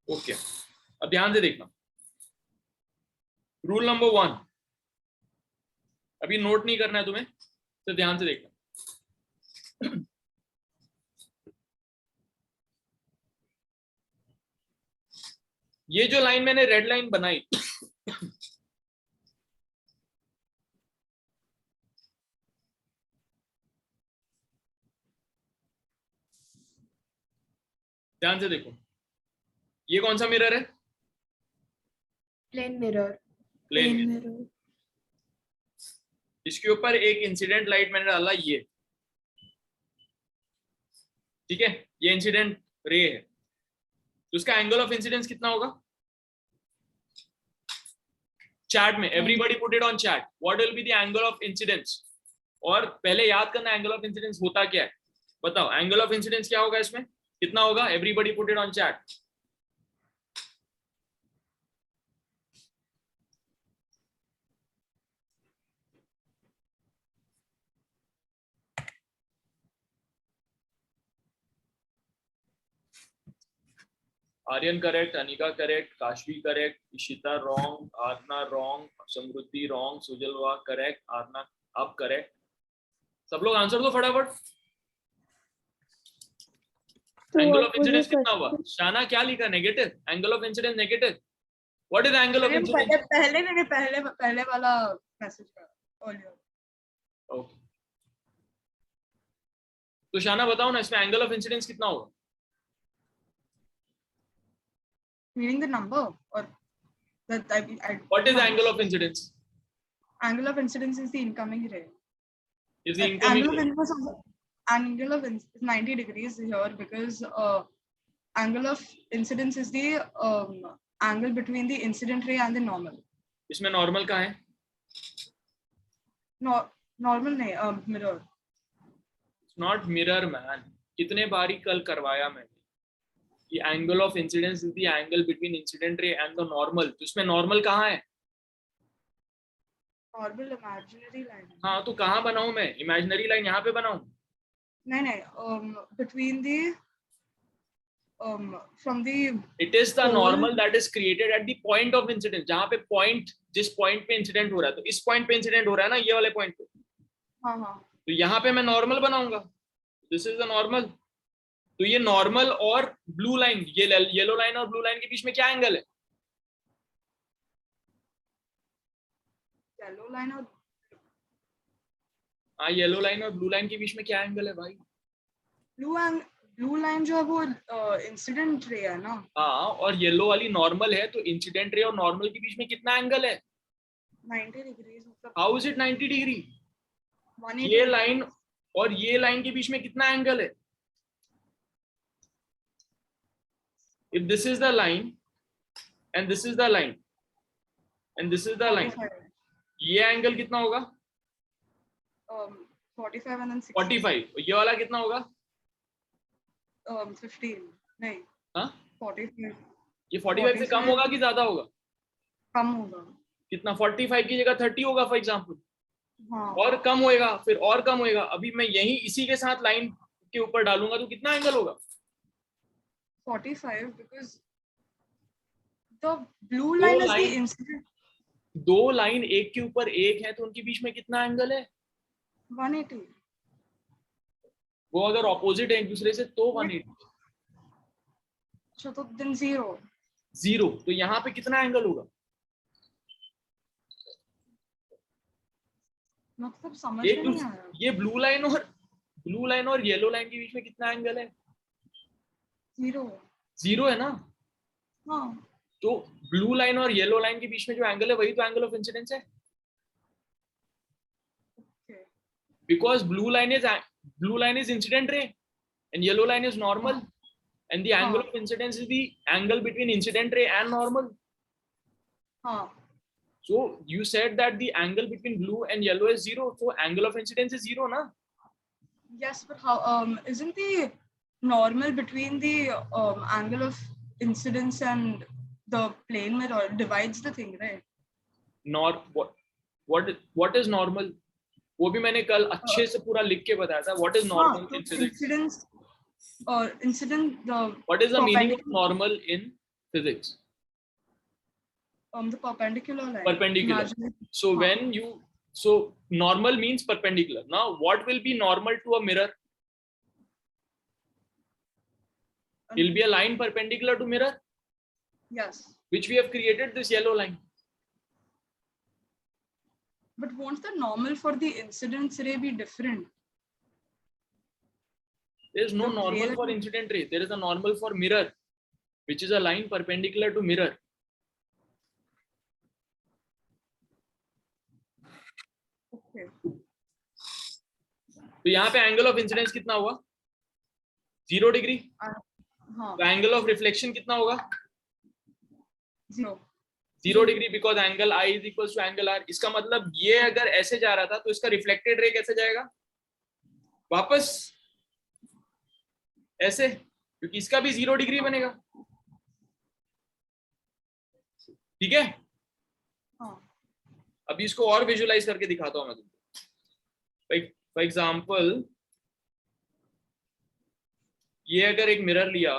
Okay, अब ध्यान से देखना। रूल नंबर 1, अभी नोट नहीं करना है तुम्हें, तो ध्यान से देखना। ये जो लाइन मैंने रेड लाइन बनाई, ध्यान से देखो, ये कौन सा मिरर है? Plane mirror. Plane mirror. इसके ऊपर एक इंसिडेंट लाइट मैंने डाला, ये, ठीक है? ये इंसिडेंट रे है, तो उसका एंगल ऑफ इंसिडेंस कितना होगा? चैट में everybody put it on chat, what will be the angle of incidence? और पहले याद करना एंगल ऑफ इंसिडेंस होता क्या है। बताओ एंगल ऑफ इंसिडेंस क्या होगा, इसमें कितना होगा? Everybody put it on chat. Aryan correct, Anika correct, Kashvi correct, Ishita wrong, Aarna wrong, Samriddhi wrong, सुजलवा करेक्ट, आरना आप करेक्ट। सब लोग आंसर दो फटाफट। एंगल ऑफ इंसिडेंस कितना हुआ? शाना क्या लिखा? Negative. Angle of incidence negative. What is angle of incidence? पहले वाला मैसेज का। ओके, तो शाना बताओ ना, इसमें एंगल ऑफ इंसिडेंस कितना होगा? Meaning the number or that What is the angle of incidence? Angle of incidence is the incoming ray. Is the incoming ray? Angle of incidence is 90 degrees here because angle of incidence is the angle between the incident ray and the normal. इसमें normal कहाँ है? No, normal नहीं, mirror. It's not mirror man. कितने बारी कल करवाया मैंने कि angle of incidence is the angle between incident ray and the normal. तो इसमें नॉर्मल कहाँ है? Normal imaginary line. हाँ, तो कहाँ बनाऊं मैं? इमेजिनरी लाइन यहाँ पे बनाऊं? नहीं, between the from the It is the normal that is created at the point of incidence. जहाँ पे point, जिस point पे incident हो रहा है, तो इस point पे incident हो रहा है ना, ये वाले point पे, हाँ तो यहाँ पे मैं normal बनाऊंगा. This is the normal. तो ये normal और blue line, ये yellow line और blue line के बीच में क्या angle है? yellow line और हाँ, yellow line और blue line के बीच में क्या angle है भाई? blue line जो है वो incident ray है ना. हाँ, और yellow वाली normal है, तो incident ray और normal के बीच में कितना angle है? 90 degrees. How is it 90 degree? 180. ये line और ये line के बीच में कितना angle है? If this is the line and this is the line and this is the line, 45. ये angle कितना होगा? 45 and then 60. 45. ये वाला कितना होगा? 15 नहीं. हाँ? 45. ये 45 से कम होगा कि ज्यादा होगा? कम होगा. कितना? 45 की जगह 30 होगा फॉर एग्जांपल. हाँ. और कम होएगा, फिर और कम होएगा. अभी मैं यही इसी के साथ लाइन के ऊपर डालूंगा तो कितना एंगल होगा? 45 because the blue line is the incident. दो लाइन एक के ऊपर एक है तो उनके बीच में कितना एंगल है? 180. वो अगर ऑपोजिट है एक दूसरे से तो 180. अच्छा तो then 0. 0. तो यहाँ पे कितना एंगल होगा? मतलब समझ में नहीं आया. ये ब्लू लाइन और येलो लाइन के बीच में कितना एंगल है? 0. 0 है ना? हाँ. तो ब्लू लाइन और येलो लाइन के बीच में जो एंगल है वही तो एंगल ऑफ इंसिडेंस है. Because blue line is incident ray and yellow line is normal, and the angle of incidence is the angle between incident ray and normal. So you said that the angle between blue and yellow is 0, so angle of incidence is 0, na? Yes, but how isn't the normal between the angle of incidence and the plane mirror divides the thing, right? What is normal? वो भी मैंने कल अच्छे से पूरा लिख के बताया था. What is normal in physics? What is the meaning of normal in physics? The perpendicular line. Perpendicular. So so normal means perpendicular. Now what will be normal to a mirror? It will be a line perpendicular to mirror. Yes. Which we have created, this yellow line. But won't the normal for the incidence ray be different? There is no normal for incident ray. There is a normal for mirror, which is a line perpendicular to mirror. Okay. तो यहाँ पे angle of incidence कितना होगा? 0 degree. तो angle of reflection कितना होगा? 0 degree, because angle I is equal to angle R. इसका मतलब ये अगर ऐसे जा रहा था तो इसका रिफ्लेक्टेड रे कैसे जाएगा? वापस ऐसे, क्योंकि इसका भी 0 डिग्री बनेगा. ठीक है. अभी इसको और विजुअलाइज करके दिखाता हूं मैं तुमको. फॉर एग्जाम्पल ये अगर एक मिरर लिया,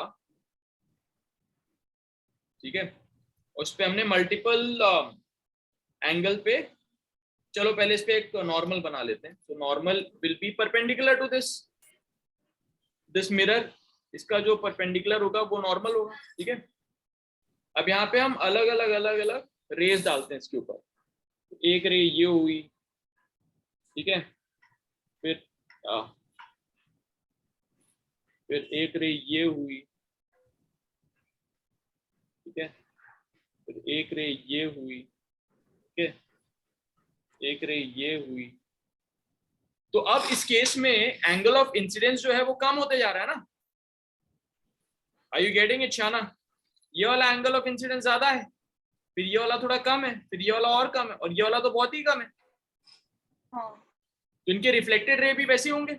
ठीक है, उस पे हमने मल्टीपल एंगल पे, चलो पहले इस पे एक नॉर्मल बना लेते हैं. तो normal will be perpendicular to this mirror. इसका जो परपेंडिकुलर होगा वो नॉर्मल होगा. ठीक है. अब यहाँ पे हम अलग अलग रेज डालते हैं इसके ऊपर. एक रे ये हुई, ठीक है, फिर एक रे ये हुई, ठीक है, फिर एक रे ये हुई, ठीक है, एक रे ये हुई. तो अब इस केस में एंगल ऑफ इंसिडेंस जो है वो कम होते जा रहा है ना. आर यू गेटिंग इट शाना? ये वाला एंगल ऑफ इंसिडेंस ज्यादा है, फिर ये वाला थोड़ा कम है, फिर ये वाला और कम है, और ये वाला तो बहुत ही कम है. तो इनके रिफ्लेक्टेड रे भी वैसे होंगे.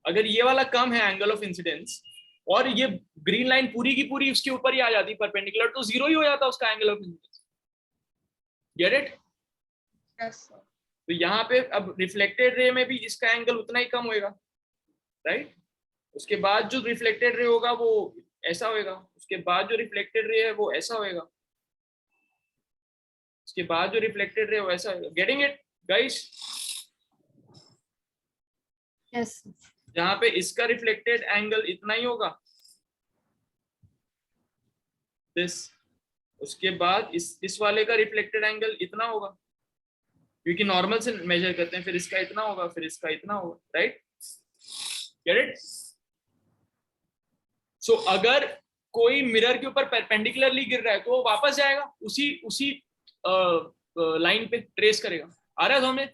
अगर ये वाला कम है एंगल ऑफ इंसिडेंस और ये ग्रीन लाइन पूरी की पूरी उसके ऊपर ही आ जाती परपेंडिकुलर, तो 0 ही हो जाता उसका angle of incidence. Get it? Yes sir. तो यहाँ पे अब रिफ्लेक्टेड रे में भी इसका एंगल उतना ही कम होएगा, राइट? उसके बाद जो रिफ्लेक्टेड रे होगा वो ऐसा होएगा, उसके बाद जो रिफ्लेक्टेड रे है वो ऐसा होएगा, उसके बाद जो रिफ्लेक्टेड रे वो ऐसा होएगा. Getting it guys? Yes. जहां पे इसका रिफ्लेक्टेड एंगल इतना ही होगा, दिस, उसके बाद इस वाले का रिफ्लेक्टेड एंगल इतना होगा, क्योंकि नॉर्मल से मेजर करते हैं, फिर इसका इतना होगा, फिर इसका इतना होगा, राइट? Get it? सो अगर कोई मिरर के ऊपर परपेंडिकुलरली गिर रहा है तो वो वापस जाएगा उसी लाइन पे ट्रेस करेगा. आ रहा है समझ में?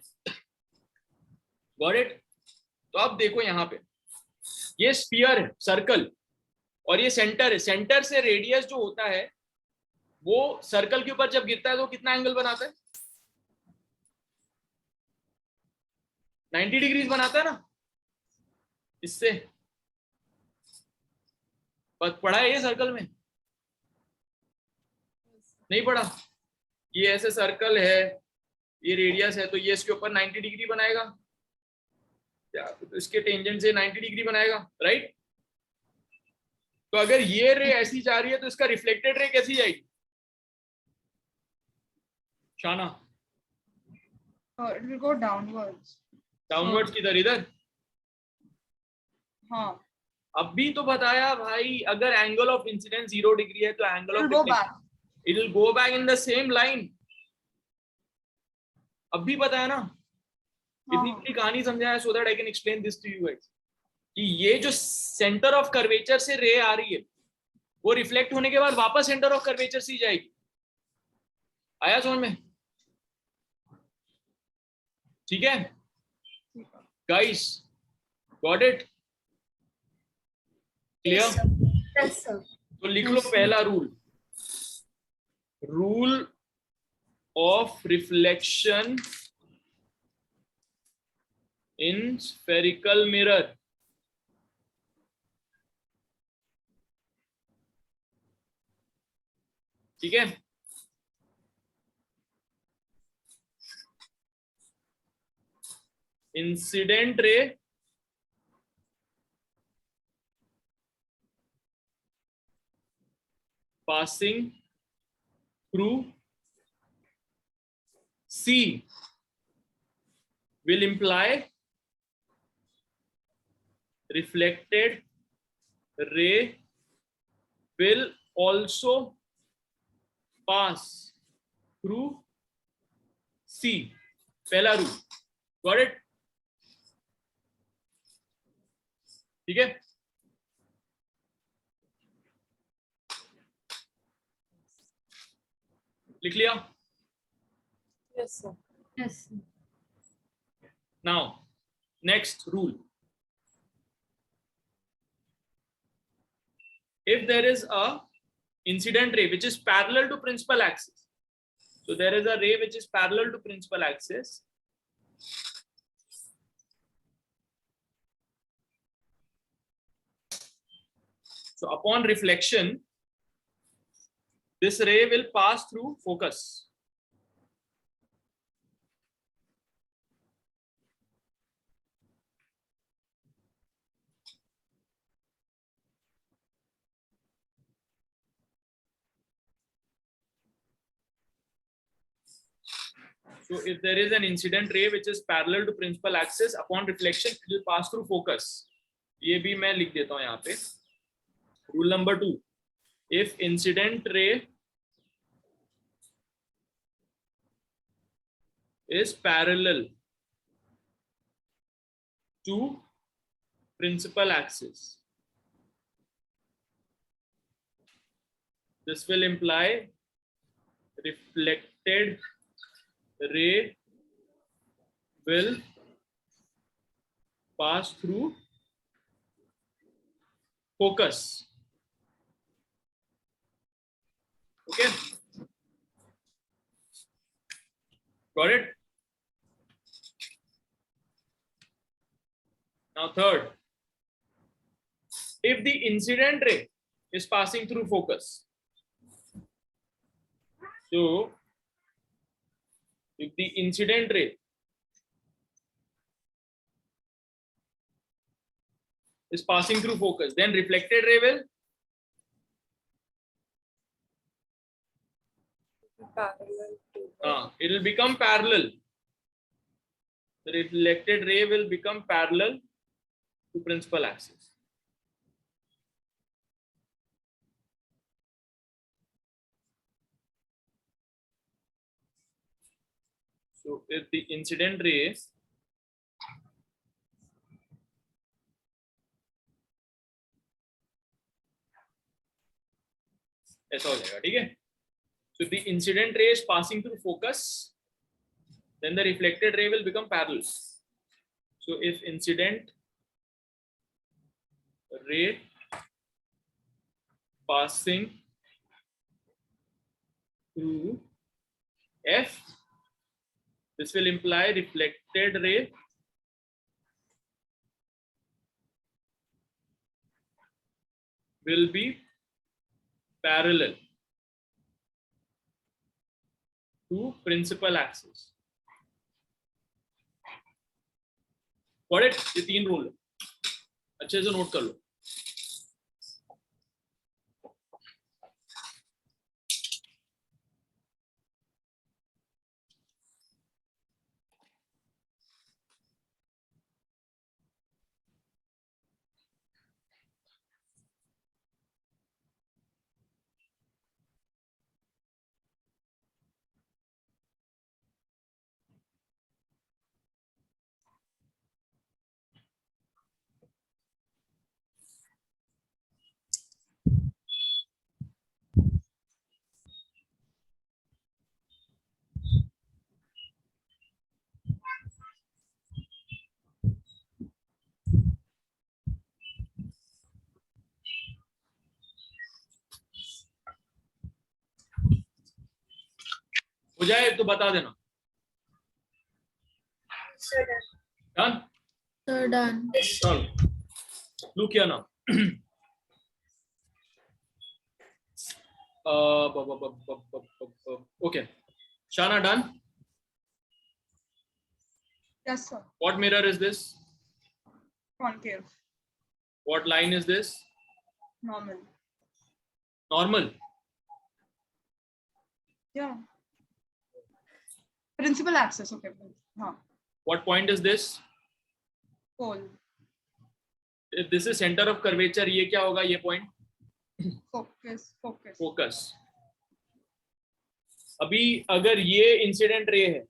Got it? तो अब देखो यहाँ पे ये स्फीयर है, सर्कल, और ये सेंटर है. सेंटर से रेडियस जो होता है वो सर्कल के ऊपर जब गिरता है तो कितना एंगल बनाता है? 90 डिग्रीज बनाता है ना. इससे पढ़ा है ये सर्कल में? नहीं पढ़ा? ये ऐसे सर्कल है, ये रेडियस है, तो ये इसके ऊपर 90 डिग्री बनाएगा, तो इसके टेंजेंट से 90 डिग्री बनाएगा, राइट? तो अगर ये रे ऐसी जा रही है तो इसका रिफ्लेक्टेड रे कैसी जाएगी? शाना, It will go downwards. Downwards किधर? इधर? हाँ. अभी तो बताया भाई, अगर एंगल ऑफ इंसिडेंस 0 डिग्री है तो एंगल It ऑफ will go back. It will go back in the same line. अभी बताया ना, इतनी बड़ी कहानी समझाया so that I can explain this to you guys, कि ये जो सेंटर ऑफ कर्वेचर से रे आ रही है वो रिफ्लेक्ट होने के बाद वापस सेंटर ऑफ कर्वेचर से ही जाएगी. आया समझ में? ठीक है guys? Got it? Clear? Yes, sir. तो लिख लो पहला rule, rule of reflection in spherical mirror. ठीक है? Incident ray passing through C will imply reflected ray will also pass through C. पहला रूल. Got it? ठीक है? लिख लिया? Yes, sir. Yes. Now, next rule. If there is a incident ray which is parallel to principal axis, so there is a ray which is parallel to principal axis, so upon reflection this ray will pass through focus. So if there is an incident ray which is parallel to principal axis, upon reflection it will pass through focus. ये भी मैं लिख देता हूं यहाँ पे. Rule number 2. If incident ray is parallel to principal axis, this will imply reflected ray will pass through focus. Okay, got it? Now third, if the incident ray is passing through focus, so if the incident ray is passing through focus, then reflected ray will Parallel to it will become parallel. The reflected ray will become parallel to principal axis. So if the incident ray ऐसा हो जाएगा, ठीक है? So if the incident ray is passing through focus, then the reflected ray will become parallel. So if incident ray passing through F, this will imply reflected ray will be parallel to principal axis. Got it? ये 3 rule है, अच्छे से note कर लो. हो जाए तो बता देना. Sir, done. Done? Sir, done. चलो, look here now. Okay, Shana, done? Yes, sir. What mirror is this? Concave. What line is this? Normal. Normal. Yeah. Principal axis. Okay. Huh. What point is this? Pole. If this is center of curvature, ये क्या होगा? ये point? Focus. Focus. Focus. अभी अगर ये incident ray है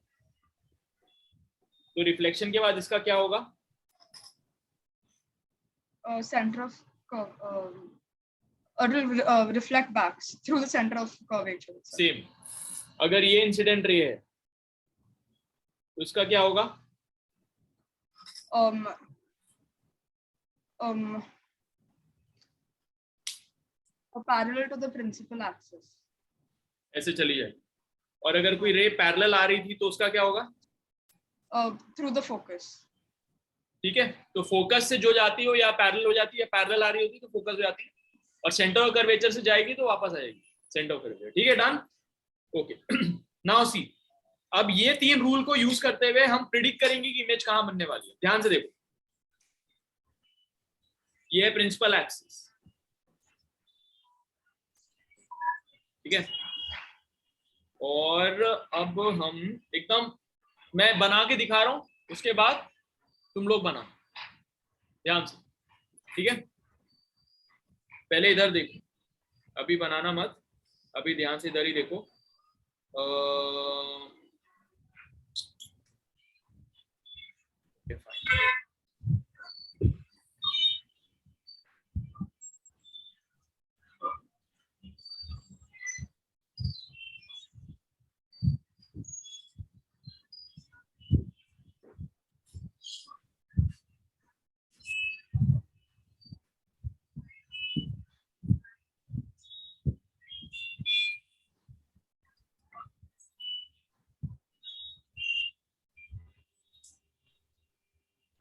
तो reflection के बाद इसका क्या होगा? Center of curve. It will reflect back through the center of curvature. Same. अगर ये इंसिडेंट रे है तो इसका क्या होगा? Parallel to the principal axis. ऐसे चली जाए. और अगर कोई रे पैरेलल आ रही थी तो उसका क्या होगा? Through the focus. ठीक है, तो फोकस से जो जाती हो या पैरेलल हो जाती है, पैरेलल आ रही होती है तो फोकस हो जाती है, और सेंटर ऑफ कर्वेचर से जाएगी तो वापस आ जाएगी सेंटर ऑफ कर्वेचर. ठीक है, डन. ओके, नाउ सी, अब ये 3 रूल को यूज करते हुए हम प्रिडिक्ट करेंगे कि इमेज कहां बनने वाली है. ध्यान से देखो, ये है प्रिंसिपल एक्सिस. ठीक है, और अब हम एकदम, मैं बना के दिखा रहा हूं, उसके बाद तुम लोग बना ध्यान से. ठीक है, पहले इधर देखो, अभी बनाना मत, अभी ध्यान से इधर ही देखो.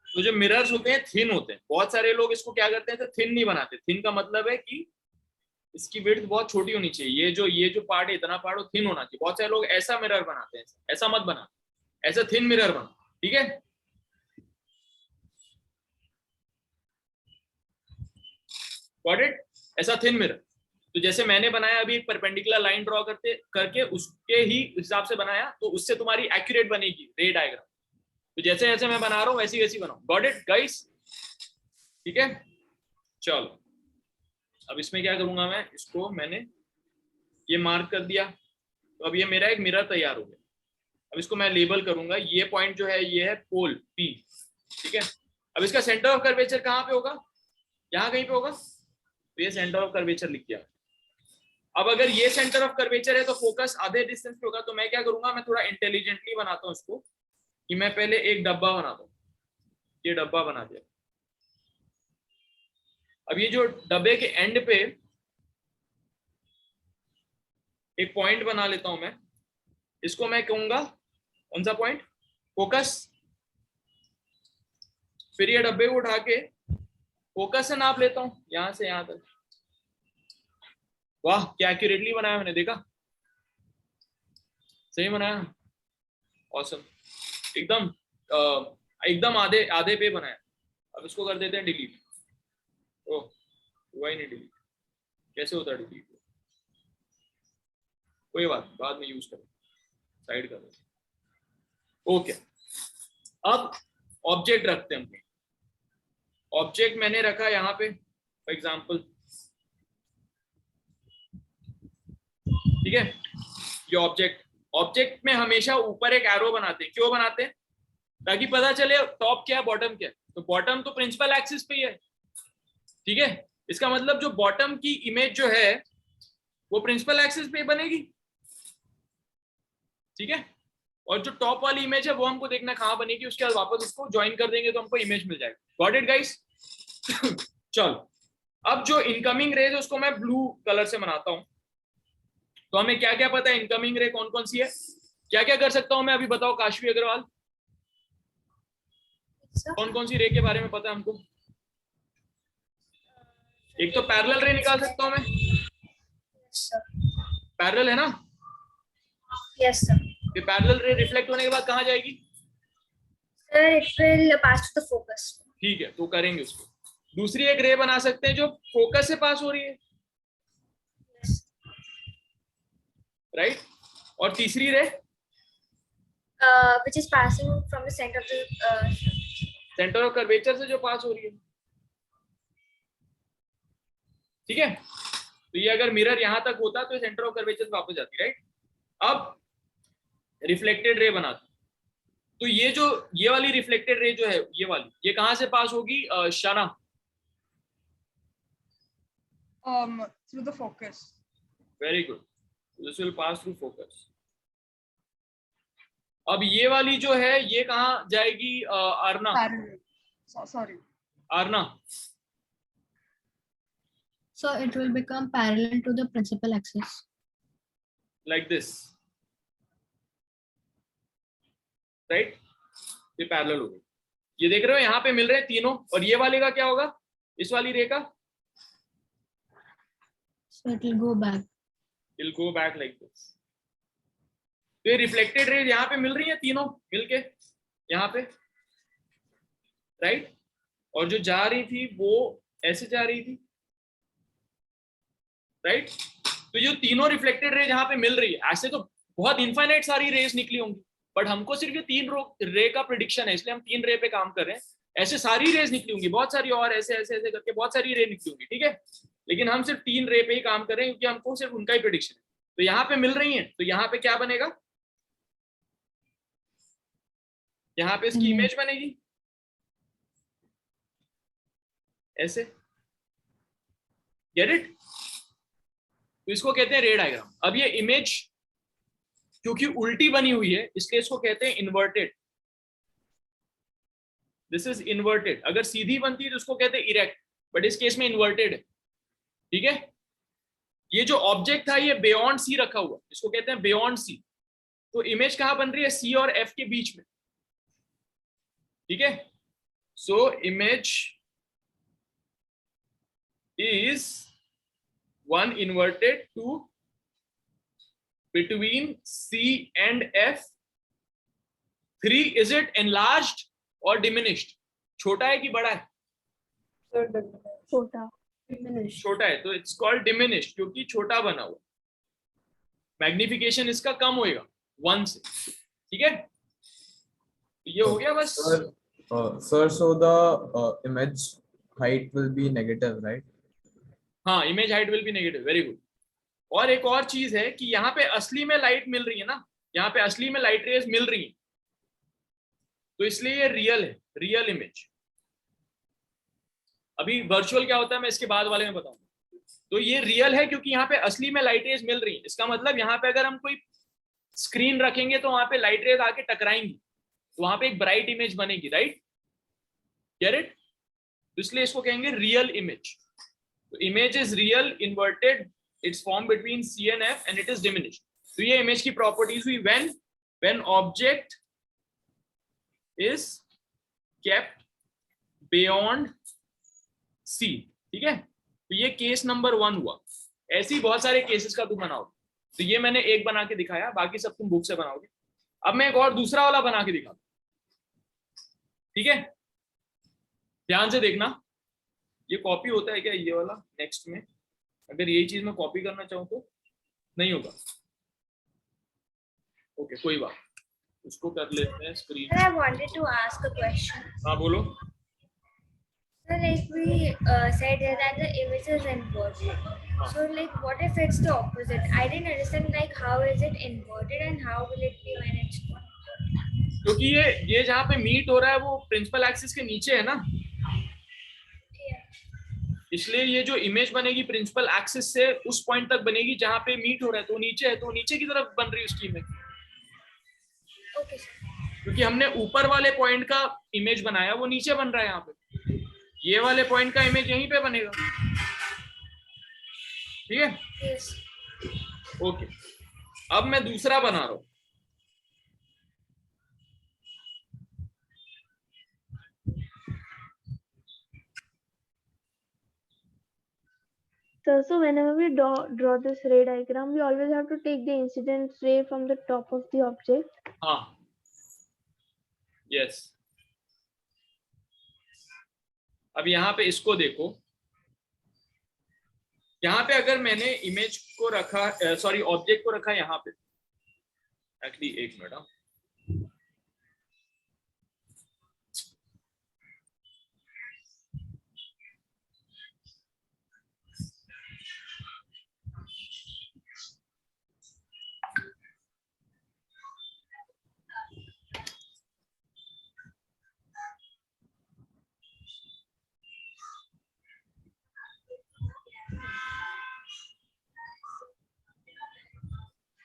तो जो मिरर्स होते हैं थिन होते हैं. बहुत सारे लोग इसको क्या करते हैं, तो थिन नहीं बनाते. थिन का मतलब है कि इसकी विड्थ बहुत छोटी होनी चाहिए, ये जो पार्ट है, इतना पार्ट, थिन होना चाहिए. बहुत सारे लोग ऐसा मिरर बनाते हैं. ऐसा मत बना, ऐसा थिन मिरर बना. ठीक है, गॉट इट? ऐसा थिन मिरर। तो जैसे मैंने बनाया अभी एक परपेंडिकुलर लाइन ड्रॉ करके उसके ही हिसाब से बनाया, तो उससे तुम्हारी एक्यूरेट बनेगी रे डायग्राम। तो जैसे जैसे मैं बना रहा हूँ वैसी वैसी बनाओ। Got it guys? ठीक है, चलो अब इसमें क्या करूंगा मैं, इसको मैंने ये मार्क कर दिया, तो अब ये मेरा एक मिरर तैयार हो गया। अब इसको मैं लेबल करूंगा, ये पॉइंट जो है ये है पोल P, ठीक है। अब इसका सेंटर ऑफ कर्वेचर कहाँ पे होगा? यहाँ कहीं पे होगा, तो ये सेंटर ऑफ कर्वेचर लिख दिया। अब अगर ये सेंटर ऑफ कर्वेचर है तो फोकस आधे डिस्टेंस पे होगा, तो मैं क्या करूंगा, मैं थोड़ा इंटेलिजेंटली बनाता हूँ इसको, कि मैं पहले एक डब्बा बनाता हूँ। ये डब्बा बना दिया। अब ये जो डब्बे के एंड पे एक पॉइंट बना लेता हूं मैं, इसको मैं कहूंगा कौन सा पॉइंट? फोकस। फिर ये डब्बे को उठा के फोकस से नाप लेता हूं, यहां से यहां तक। वाह, क्या एक्यूरेटली बनाया मैंने, देखा? सही बनाया, ऑसम, एकदम एकदम आधे आधे पे बनाया। अब इसको कर देते हैं डिलीट। ओह, हुआ ही नहीं डिलीट, कैसे होता है डिलीट? कोई बात, बाद में यूज करें, साइड कर देते। ओके, अब ऑब्जेक्ट रखते हैं हम। ऑब्जेक्ट मैंने रखा यहाँ पे फॉर एग्जांपल, ठीक है। ये ऑब्जेक्ट में हमेशा ऊपर एक एरो बनाते हैं। क्यों बनाते हैं? ताकि पता चले टॉप क्या है बॉटम क्या है। तो बॉटम तो प्रिंसिपल एक्सिस पे ही है, ठीक है। इसका मतलब जो बॉटम की इमेज जो है वो प्रिंसिपल एक्सिस पे बनेगी, ठीक है। और जो टॉप वाली इमेज है वो हमको देखना कहाँ बनेगी, उसके बाद वापस उसको ज्वाइन कर देंगे तो हमको इमेज मिल जाएगी। Got it guys? चलो, अब जो इनकमिंग रेज है उसको मैं ब्लू कलर से बनाता हूं। तो हमें क्या क्या पता है, इनकमिंग रे कौन कौन सी है, क्या क्या कर सकता हूं मैं, अभी बताओ काशवी अग्रवाल, कौन कौन सी रे के बारे में पता है हमको? एक तो पैरेलल रे निकाल सकता हूं मैं, पैरेलल है ना? Yes, sir. फिर पैरेलल रे रिफ्लेक्ट होने के बाद कहाँ जाएगी? Sir, it will pass to the focus. ठीक है, तो करेंगे उसको। दूसरी एक रे बना सकते हैं जो फोकस से पास हो रही है, राइट? और तीसरी रे Which is passing from the center of the. Centre of curvature से जो पास हो रही है, ठीक है। तो ये अगर मिरर यहां तक होता तो सेंटर ऑफ कर्वेचर से वापस जाती, राइट? अब रिफ्लेक्टेड रे बनाते, तो ये वाली रिफ्लेक्टेड रे जो है ये वाली, ये कहां से पास होगी शाना? Through the focus. Very good, this will pass through focus. अब ये वाली जो है ये कहां जाएगी? Aarna. Sorry. Aarna. So it will become parallel to the principal axis. Like this, right? ये पैरेलल हो गई। ये देख रहे हो यहाँ पे मिल रहे हैं तीनों, और ये वाले का क्या होगा, इस वाली रे का? So it will go back. It will go back like this. तो ये रिफ्लेक्टेड रेज यहाँ पे मिल रही है तीनों मिलके यहाँ पे, राइट? और जो जा रही थी वो ऐसे जा रही थी, राइट? तो ये तीनों रिफ्लेक्टेड रेज यहाँ पे मिल रही है। ऐसे तो बहुत इनफाइनाइट सारी रेज निकली होंगी, बट हमको सिर्फ ये 3 रे का प्रिडिक्शन है, इसलिए हम 3 रे पे काम कर रहे हैं। ऐसे सारी रेज निकली होंगी, बहुत सारी और ऐसे ऐसे ऐसे करके बहुत सारी रे निकली होंगी, ठीक है। लेकिन हम सिर्फ 3 रे पे ही काम कर रहे हैं क्योंकि हमको सिर्फ उनका ही प्रिडिक्शन है। तो यहाँ पे मिल रही है, तो यहाँ पे क्या बनेगा? यहाँ पे इसकी इमेज बनेगी ऐसे, गेट इट? तो इसको कहते हैं रे डायग्राम। अब ये इमेज क्योंकि उल्टी बनी हुई है इसलिए इसको कहते हैं इन्वर्टेड। This is inverted. अगर सीधी बनती है तो उसको कहते हैं इरेक्ट, बट इस केस में इन्वर्टेड है, ठीक है। ये जो ऑब्जेक्ट था ये बियॉन्ड सी रखा हुआ, इसको कहते हैं बियॉन्ड सी। तो इमेज कहां बन रही है? सी और एफ के बीच में, ठीक है। So image is one inverted to between C and F. 3, is it enlarged or diminished? छोटा है कि बड़ा है? छोटा। Diminished. छोटा है, तो इट्स कॉल्ड डिमिनिश्ड, क्योंकि छोटा बना हुआ। मैग्निफिकेशन इसका कम होएगा 1 से, ठीक है? ये हो गया बस। Sir, so the image height will be negative, right? हाँ, image height will be negative, very good. और एक और चीज है कि यहाँ पे असली में लाइट मिल रही है ना, यहाँ पे असली में लाइट रेज मिल रही है, तो इसलिए ये रियल है, रियल इमेज। अभी वर्चुअल क्या होता है मैं इसके बाद वाले में बताऊंगा। तो ये रियल है क्योंकि यहाँ पे असली में लाइट रेज मिल रही है। इसका मतलब यहाँ पे अगर हम कोई स्क्रीन रखेंगे तो वहां पे लाइट रेज आके टकराएंगी, तो वहां पे एक ब्राइट इमेज बनेगी, राइट? Get it? तो इसलिए इसको कहेंगे रियल इमेज। तो image is real inverted, it's form between C and F and it is diminished. तो ये इमेज की प्रॉपर्टीज हुई when object is kept beyond C, ठीक है? तो ये केस नंबर 1 हुआ। ऐसे ही बहुत सारे केसेस का तुम बनाओ। तो ये मैंने एक बना के दिखाया, बाकी सब तुम बुक से बनाओगे। अब मैं एक और दूसरा वाला बना के दिखाता हूं, ठीक है? ध्यान से देखना, ये कॉपी होता है क्या ये वाला? नेक्स्ट में अगर यही चीज मैं कॉपी करना चाहूँ तो नहीं होगा। ओके, कोई बात, उसको कर लेते हैं screen. I wanted to ask a question. हाँ बोलो। So like we said here that the image is inverted. So like what if it's the opposite? I didn't understand like how is it inverted and how will it be when it's not? क्योंकि ये जहाँ पे meet हो रहा है वो principal axis के नीचे है ना, इसलिए ये जो इमेज बनेगी प्रिंसिपल एक्सिस से उस पॉइंट तक बनेगी जहां पे मीट हो रहा है, तो नीचे है, तो नीचे की तरफ बन रही है उसकी इमेज। Okay. क्योंकि हमने ऊपर वाले पॉइंट का इमेज बनाया, वो नीचे बन रहा है यहाँ पे, ये वाले पॉइंट का इमेज यहीं पे बनेगा, ठीक है? Yes. ओके, अब मैं दूसरा बना रहा हूं। So whenever we draw this ray diagram, we always have to take the incident ray from the top of the object. हाँ, यस। अब यहाँ पे इसको देखो, यहाँ पे अगर मैंने इमेज को रखा, सॉरी ऑब्जेक्ट को रखा यहाँ पे, एक्चुअली एक मिनट,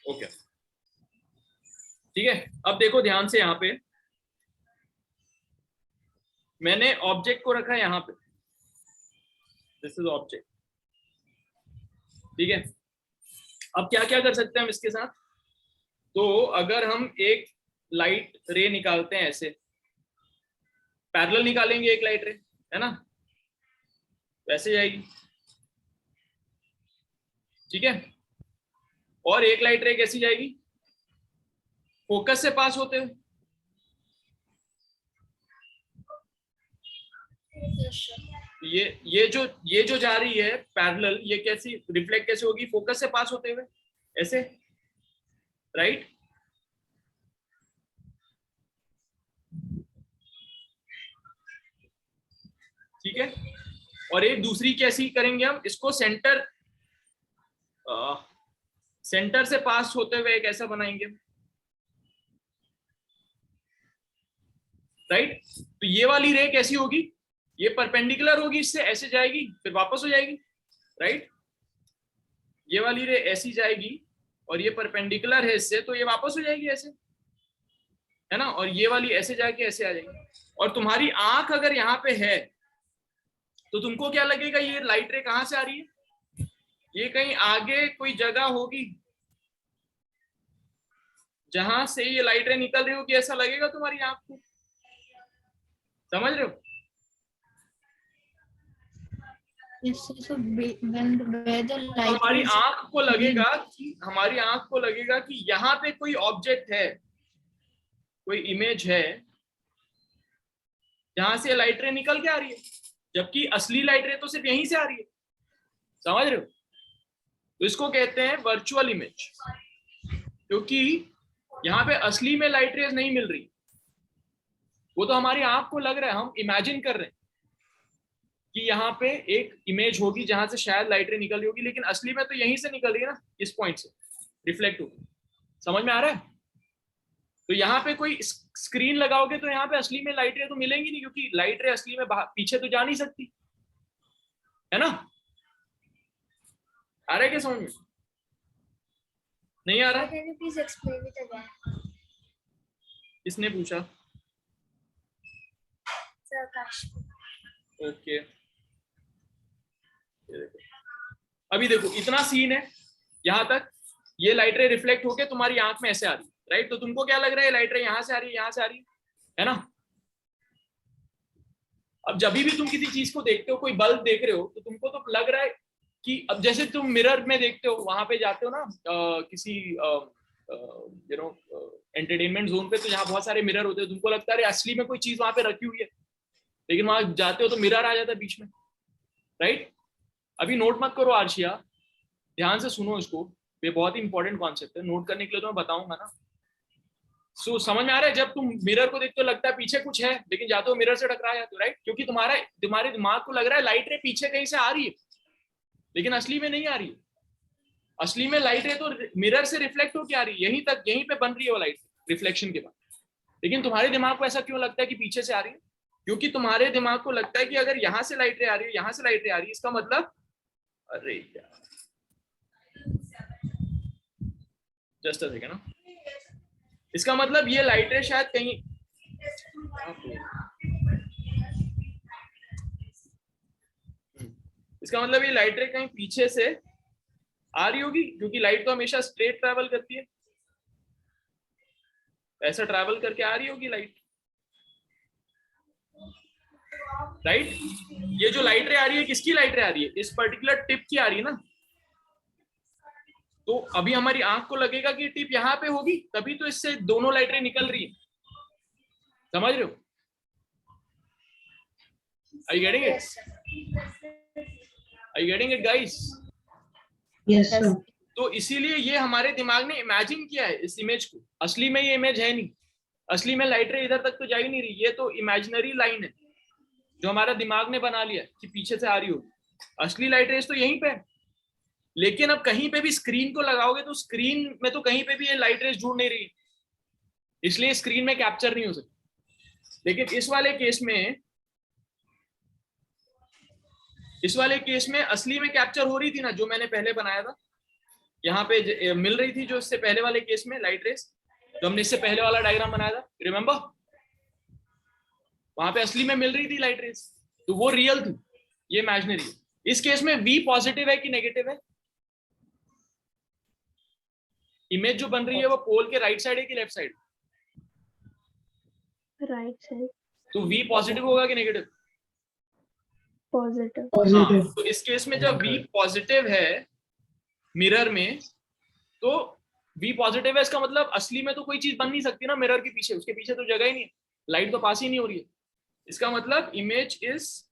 ओके, ठीक है? अब देखो ध्यान से, यहाँ पे मैंने ऑब्जेक्ट को रखा यहाँ पे, दिस इज ऑब्जेक्ट, ठीक है? अब क्या क्या कर सकते हैं हम इसके साथ? तो अगर हम एक लाइट रे निकालते हैं, ऐसे पैरेलल निकालेंगे एक लाइट रे, है ना, वैसे जाएगी, ठीक है? और एक लाइट रे कैसी जाएगी? फोकस से पास होते हुए, ये जो जा रही है पैरेलल, ये कैसी रिफ्लेक्ट कैसे होगी? फोकस से पास होते हुए, ऐसे, राइट? ठीक है? और एक दूसरी कैसी करेंगे हम इसको? सेंटर से पास होते हुए एक ऐसा बनाएंगे, राइट? तो ये वाली रे कैसी होगी? ये परपेंडिकुलर होगी इससे, ऐसे जाएगी फिर वापस हो जाएगी, राइट? ये वाली रे ऐसी जाएगी और ये परपेंडिकुलर है इससे, तो ये वापस हो जाएगी ऐसे, है ना? और ये वाली ऐसे जाके ऐसे आ जाएगी। और तुम्हारी आंख अगर यहाँ पे है तो तुमको क्या लगेगा? ये लाइट रे कहाँ से आ रही है? ये कहीं आगे कोई जगह होगी जहां से ये लाइट रे निकल रही होगी, ऐसा लगेगा तुम्हारी आंख को, समझ रहे हो? हमारी आंख को लगेगा कि यहाँ पे कोई ऑब्जेक्ट है, कोई इमेज है जहां से लाइट रे निकल के आ रही है, जबकि असली लाइट रे तो सिर्फ यहीं से आ रही है, समझ रहे हो? तो इसको कहते हैं वर्चुअल इमेज, क्योंकि यहाँ पे असली में लाइट रेज नहीं मिल रही, वो तो हमारी आंख को लग रहा है, हम इमेजिन कर रहे हैं कि यहाँ पे एक इमेज होगी जहां से शायद लाइट रे निकल रही होगी, लेकिन असली में तो यहीं से निकल रही है ना, इस पॉइंट से रिफ्लेक्ट होगी। समझ में आ रहा है? तो यहाँ पे कोई स्क्रीन लगाओगे तो यहाँ पे असली में लाइट रे तो मिलेंगी नहीं, क्योंकि लाइट रे असली में पीछे तो जा नहीं सकती, है ना? आ रहा है क्या समझ में? नहीं आ रहा? Can you please explain it again? किसने पूछा? Sir, Akash. ओके, अभी देखो इतना सीन है यहां तक, ये लाइट रे रिफ्लेक्ट होके तुम्हारी आंख में ऐसे आ रही है, राइट? तो तुमको क्या लग रहा है लाइट रे यहां से आ रही है, यहां से आ रही है ना? अब जब भी तुम किसी चीज को देखते हो, कोई बल्ब देख रहे हो, तो तुमको तो लग रहा है कि अब जैसे तुम मिरर में देखते हो, वहां पे जाते हो ना किसी यू नो एंटरटेनमेंट जोन पे, तो यहाँ बहुत सारे मिरर होते हैं, तुमको लगता है असली में कोई चीज वहां पे रखी हुई है, लेकिन वहां जाते हो तो मिरर आ जाता है बीच में, राइट? अभी नोट मत करो आर्शिया, ध्यान से सुनो इसको, ये बहुत ही इंपॉर्टेंट कॉन्सेप्ट है, नोट करने के लिए तो मैं बताऊंगा ना। सो समझ में आ रहा है? जब तुम मिरर को देखते हो लगता है पीछे कुछ है, लेकिन जाते हो मिरर से टकरा जाते हो, राइट? क्योंकि तुम्हारे दिमाग को लग रहा है लाइट रे पीछे कहीं से आ रही है, लेकिन असली में नहीं आ रही है। असली में लाइट रे तो मिरर से रिफ्लेक्ट होकर आ रही है, यहीं पे बन रही है वो लाइट रिफ्लेक्शन के बाद, लेकिन तुम्हारे दिमाग को ऐसा क्यों लगता है कि पीछे से आ रही है? क्योंकि तुम्हारे दिमाग को लगता है कि अगर यहां से लाइट रे आ रही है, यहां से लाइट रे आ रही है, इसका मतलब, अरे यार जस्ट अ सेकंड ना, इसका मतलब ये लाइट रे शायद कहीं, इसका मतलब ये लाइट रे कहीं पीछे से आ रही होगी, क्योंकि लाइट तो हमेशा स्ट्रेट ट्रैवल करती है, ऐसा ट्रैवल करके आ रही होगी लाइट, राइट? ये जो लाइट रे आ रही है, किसकी लाइट रे आ रही है? इस पर्टिकुलर टिप की आ रही है ना, तो अभी हमारी आंख को लगेगा कि टिप यहाँ पे होगी, तभी तो इससे दोनों लाइट रे निकल रही है, समझ रहे हो? Are you getting it? Are you getting it, guys? Yes, sir. तो इसीलिए ये हमारे दिमाग ने इमेजिन किया है इस इमेज को, असली में ये इमेज है नहीं, असली में लाइट रे इधर तक तो जा ही नहीं रही, ये तो इमेजिनरी लाइन है जो हमारा दिमाग ने बना लिया कि पीछे से आ रही होगी, असली लाइट रेस तो यहीं पे है। लेकिन अब कहीं पे भी स्क्रीन को लगाओगे तो स्क्रीन में तो कहीं पे भी ये लाइट रेस जुड़ नहीं रही, इसलिए स्क्रीन में कैप्चर नहीं हो सकती। लेकिन इस वाले केस में असली में कैप्चर हो रही थी ना, जो मैंने पहले बनाया था, यहाँ पे मिल रही थी, जो इससे पहले वाले केस में लाइट रेस, जो हमने इससे पहले वाला डायग्राम बनाया था, रिमेम्बर? वहां पे असली में मिल रही थी लाइट रेस, तो वो रियल थी, ये इमेजिनरी है। इस केस में V पॉजिटिव है कि नेगेटिव है? इमेज जो बन रही है वो पोल के राइट साइड है कि लेफ्ट साइड? Right side. तो V पॉजिटिव होगा कि नेगेटिव? पॉजिटिव। Positive. तो इस केस में जब V पॉजिटिव है मिरर में, तो V पॉजिटिव है, इसका मतलब असली में तो कोई चीज बन नहीं सकती ना मिरर के पीछे, उसके पीछे तो जगह ही नहीं है, लाइट तो पास ही नहीं हो रही है, इसका मतलब image is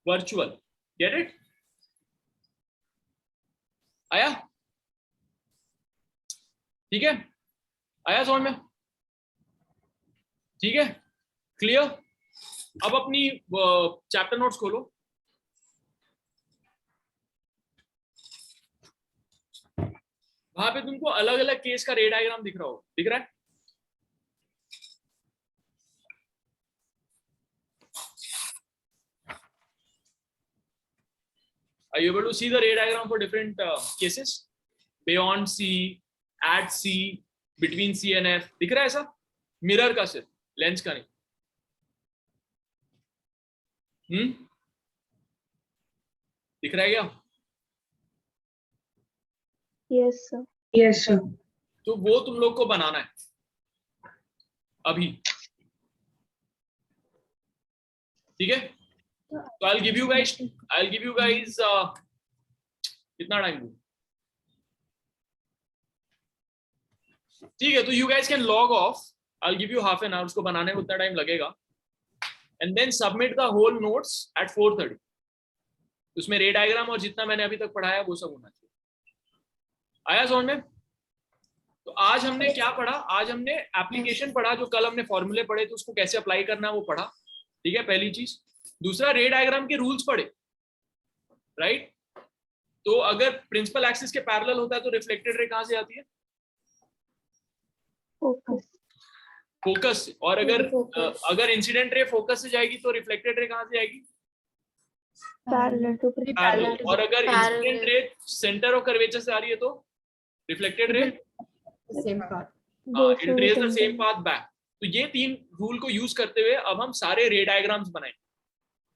virtual. Get it? आया? ठीक है, आया समझ में? ठीक है, क्लियर? अब अपनी चैप्टर नोट्स खोलो। वहां पे तुमको अलग अलग केस का रे डायग्राम दिख रहा हो, दिख रहा है? Are you able to see the ray diagram for different cases? Beyond C, at C, between C and F, दिख रहा है ऐसा? मिरर का सिर्फ, लेंस का नहीं। दिख रहा है क्या? Yes, sir. Yes, sir. तो वो तुम लोग को बनाना है अभी, ठीक है? तो I'll give you guys कितना टाइम दूं? ठीक है, तो you guys can log off. I'll give you half an hour, उसको बनाने में उतना टाइम लगेगा, and then submit the whole notes at 4:30. उसमें रे डायग्राम और जितना मैंने अभी तक पढ़ाया वो सब होना चाहिए। आया समझ में? तो आज हमने क्या पढ़ा? आज हमने एप्लीकेशन पढ़ा, जो कल हमने फॉर्मूले पढ़े थे उसको कैसे अप्लाई करना है वो पढ़ा, ठीक है, पहली चीज। दूसरा, रे डायग्राम के रूल्स पढ़े, राइट? तो अगर प्रिंसिपल एक्सिस के पैरेलल होता है तो रिफ्लेक्टेड रे कहां से आती है? फोकस से। और अगर इंसिडेंट रे फोकस से जाएगी तो रिफ्लेक्टेड रे कहां से आएगी? Parallel to parallel. और अगर incident ray centre of curvature से आ रही है तो reflected ray Same path. It trace the same path back. तो ये 3 रूल को यूज करते हुए अब हम सारे रे डायग्राम्स बनाएंगे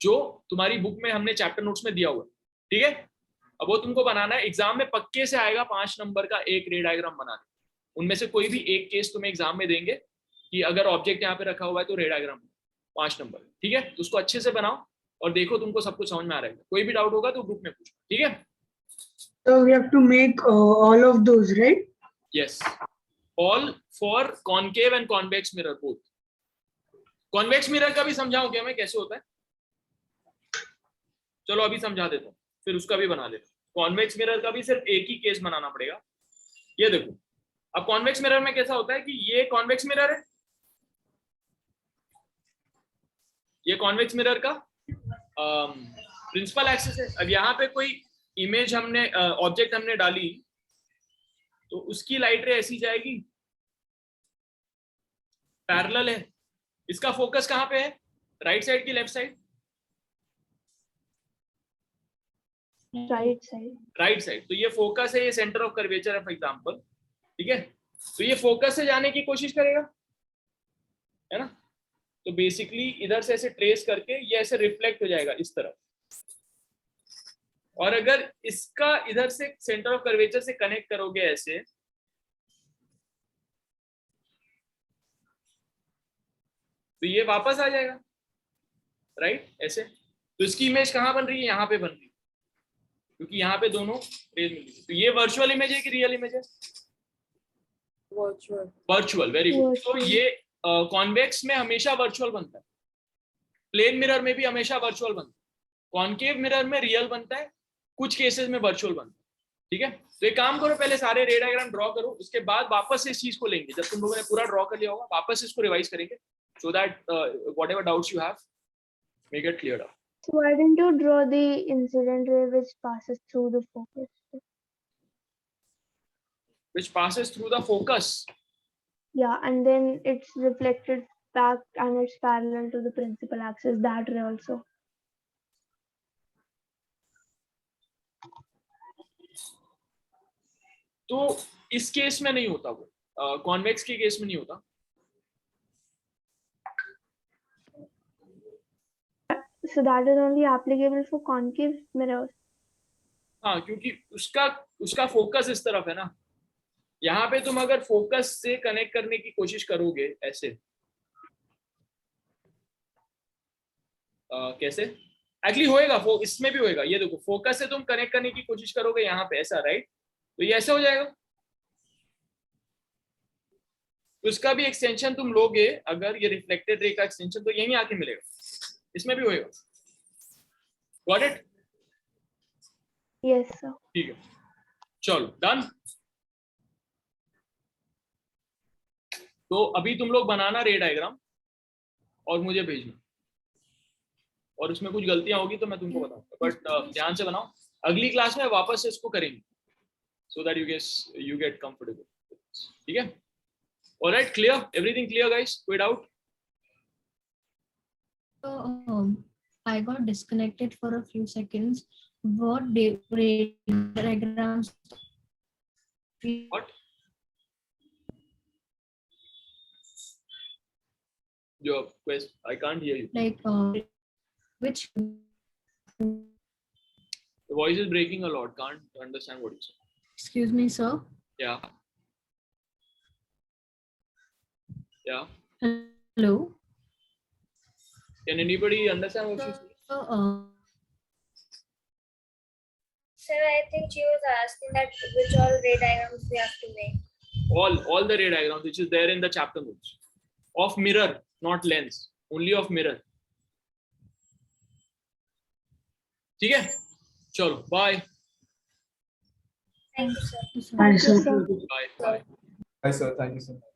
जो तुम्हारी बुक में हमने चैप्टर नोट्स में दिया हुआ है, ठीक है? अब वो तुमको बनाना है, एग्जाम में पक्के से आएगा 5 नंबर का एक रे डायग्राम बनाने। उनमें से कोई भी एक केस तुम्हें एग्जाम में देंगे कि अगर ऑब्जेक्ट यहाँ पे रखा हुआ है तो रे डायग्राम 5 नंबर, ठीक है? तो उसको अच्छे से बनाओ और देखो तुमको सब कुछ समझ में आ रहा है। कोई भी डाउट होगा तो ग्रुप में पूछो, ठीक है? So we have to make all of those, right? Yes, all for concave and convex mirror both. Convex mirror का भी समझाऊं क्या मैं कैसे होता है? चलो अभी समझा देता हूँ, फिर उसका भी बना लेता हूँ। कॉन्वेक्स मिरर का भी सिर्फ एक ही केस बनाना पड़ेगा। ये देखो, अब कॉन्वेक्स मिरर में कैसा होता है कि ये कॉन्वेक्स मिरर है, ये कॉन्वेक्स मिरर का प्रिंसिपल एक्सिस है। अब यहाँ पे कोई इमेज हमने ऑब्जेक्ट हमने डाली तो उसकी लाइट रे ऐसी जाएगी, पैरेलल है। इसका फोकस कहाँ पे है? राइट साइड की लेफ्ट साइड? Right side. तो ये फोकस है, ये सेंटर ऑफ कर्वेचर है फॉर एग्जांपल, ठीक है? तो ये फोकस से जाने की कोशिश करेगा, है ना? तो बेसिकली इधर से ऐसे ट्रेस करके ये ऐसे रिफ्लेक्ट हो जाएगा इस तरफ। और अगर इसका इधर से सेंटर ऑफ कर्वेचर से कनेक्ट करोगे ऐसे, तो ये वापस आ जाएगा, राइट? ऐसे। तो इसकी इमेज कहाँ बन रही है? यहाँ पे बन रही है, क्योंकि यहाँ पे दोनों रेज मिल रही है। तो ये वर्चुअल इमेज है कि रियल इमेज है? Virtual, very good. तो ये कॉन्वेक्स में हमेशा वर्चुअल बनता है, प्लेन मिरर में भी हमेशा वर्चुअल बनता है, कॉन्केव मिरर में रियल बनता है, कुछ केसेस में वर्चुअल बनता है, ठीक है? तो एक काम करो, पहले सारे रे डायग्राम ड्रॉ करो, उसके बाद वापस से इस चीज को लेंगे। जब तुम लोगों ने पूरा ड्रॉ कर लिया होगा वापस इसको रिवाइज करेंगे, so that whatever doubts you have may get cleared up. So why didn't you draw the incident ray which passes through the focus? Which passes through the focus? Yeah, and then it's reflected back and it's parallel to the principal axis, that ray also. तो इस case में नहीं होता, वो convex के case में नहीं होता। So that is only applicable for concave mirrors. हाँ, क्योंकि उसका फोकस इस तरफ है ना। यहाँ पे तुम अगर फोकस से कनेक्ट करने की कोशिश करोगे ऐसे, कैसे एक्चुअली होएगा? इसमें भी होएगा। ये देखो, फोकस से तुम कनेक्ट करने की कोशिश करोगे यहाँ पे ऐसा, राइट? तो ये ऐसे हो जाएगा। तो इसका भी एक्सटेंशन तुम लोगे, अगर ये रिफ्लेक्टेड रे का एक्सटेंशन, तो यहीं आके मिलेगा, इसमें भी होएगा। Got it? Yes, sir. ठीक है, चलो डन। तो अभी तुम लोग बनाना रे डायग्राम और मुझे भेजना, और उसमें कुछ गलतियां होगी तो मैं तुमको बताऊंगा, बट ध्यान से बनाओ। अगली क्लास में वापस से इसको करेंगे, so that you get comfortable, ठीक है? Alright, clear? Everything clear, guys? कोई doubt? So I got disconnected for a few seconds. What ray diagrams? What? Your question, I can't hear you. Like which? The voice is breaking a lot. Can't understand what you said. Excuse me, sir. Yeah. Yeah. Hello. Can anybody understand what she said? Sir, I think she was asking that which all ray diagrams we have to make. All the ray diagrams which is there in the chapter notes of mirror, not lens, only of mirror. ठीक है? चलो bye Thank you, sir. Bye, sir. Bye bye Hi, sir. Thank you so much.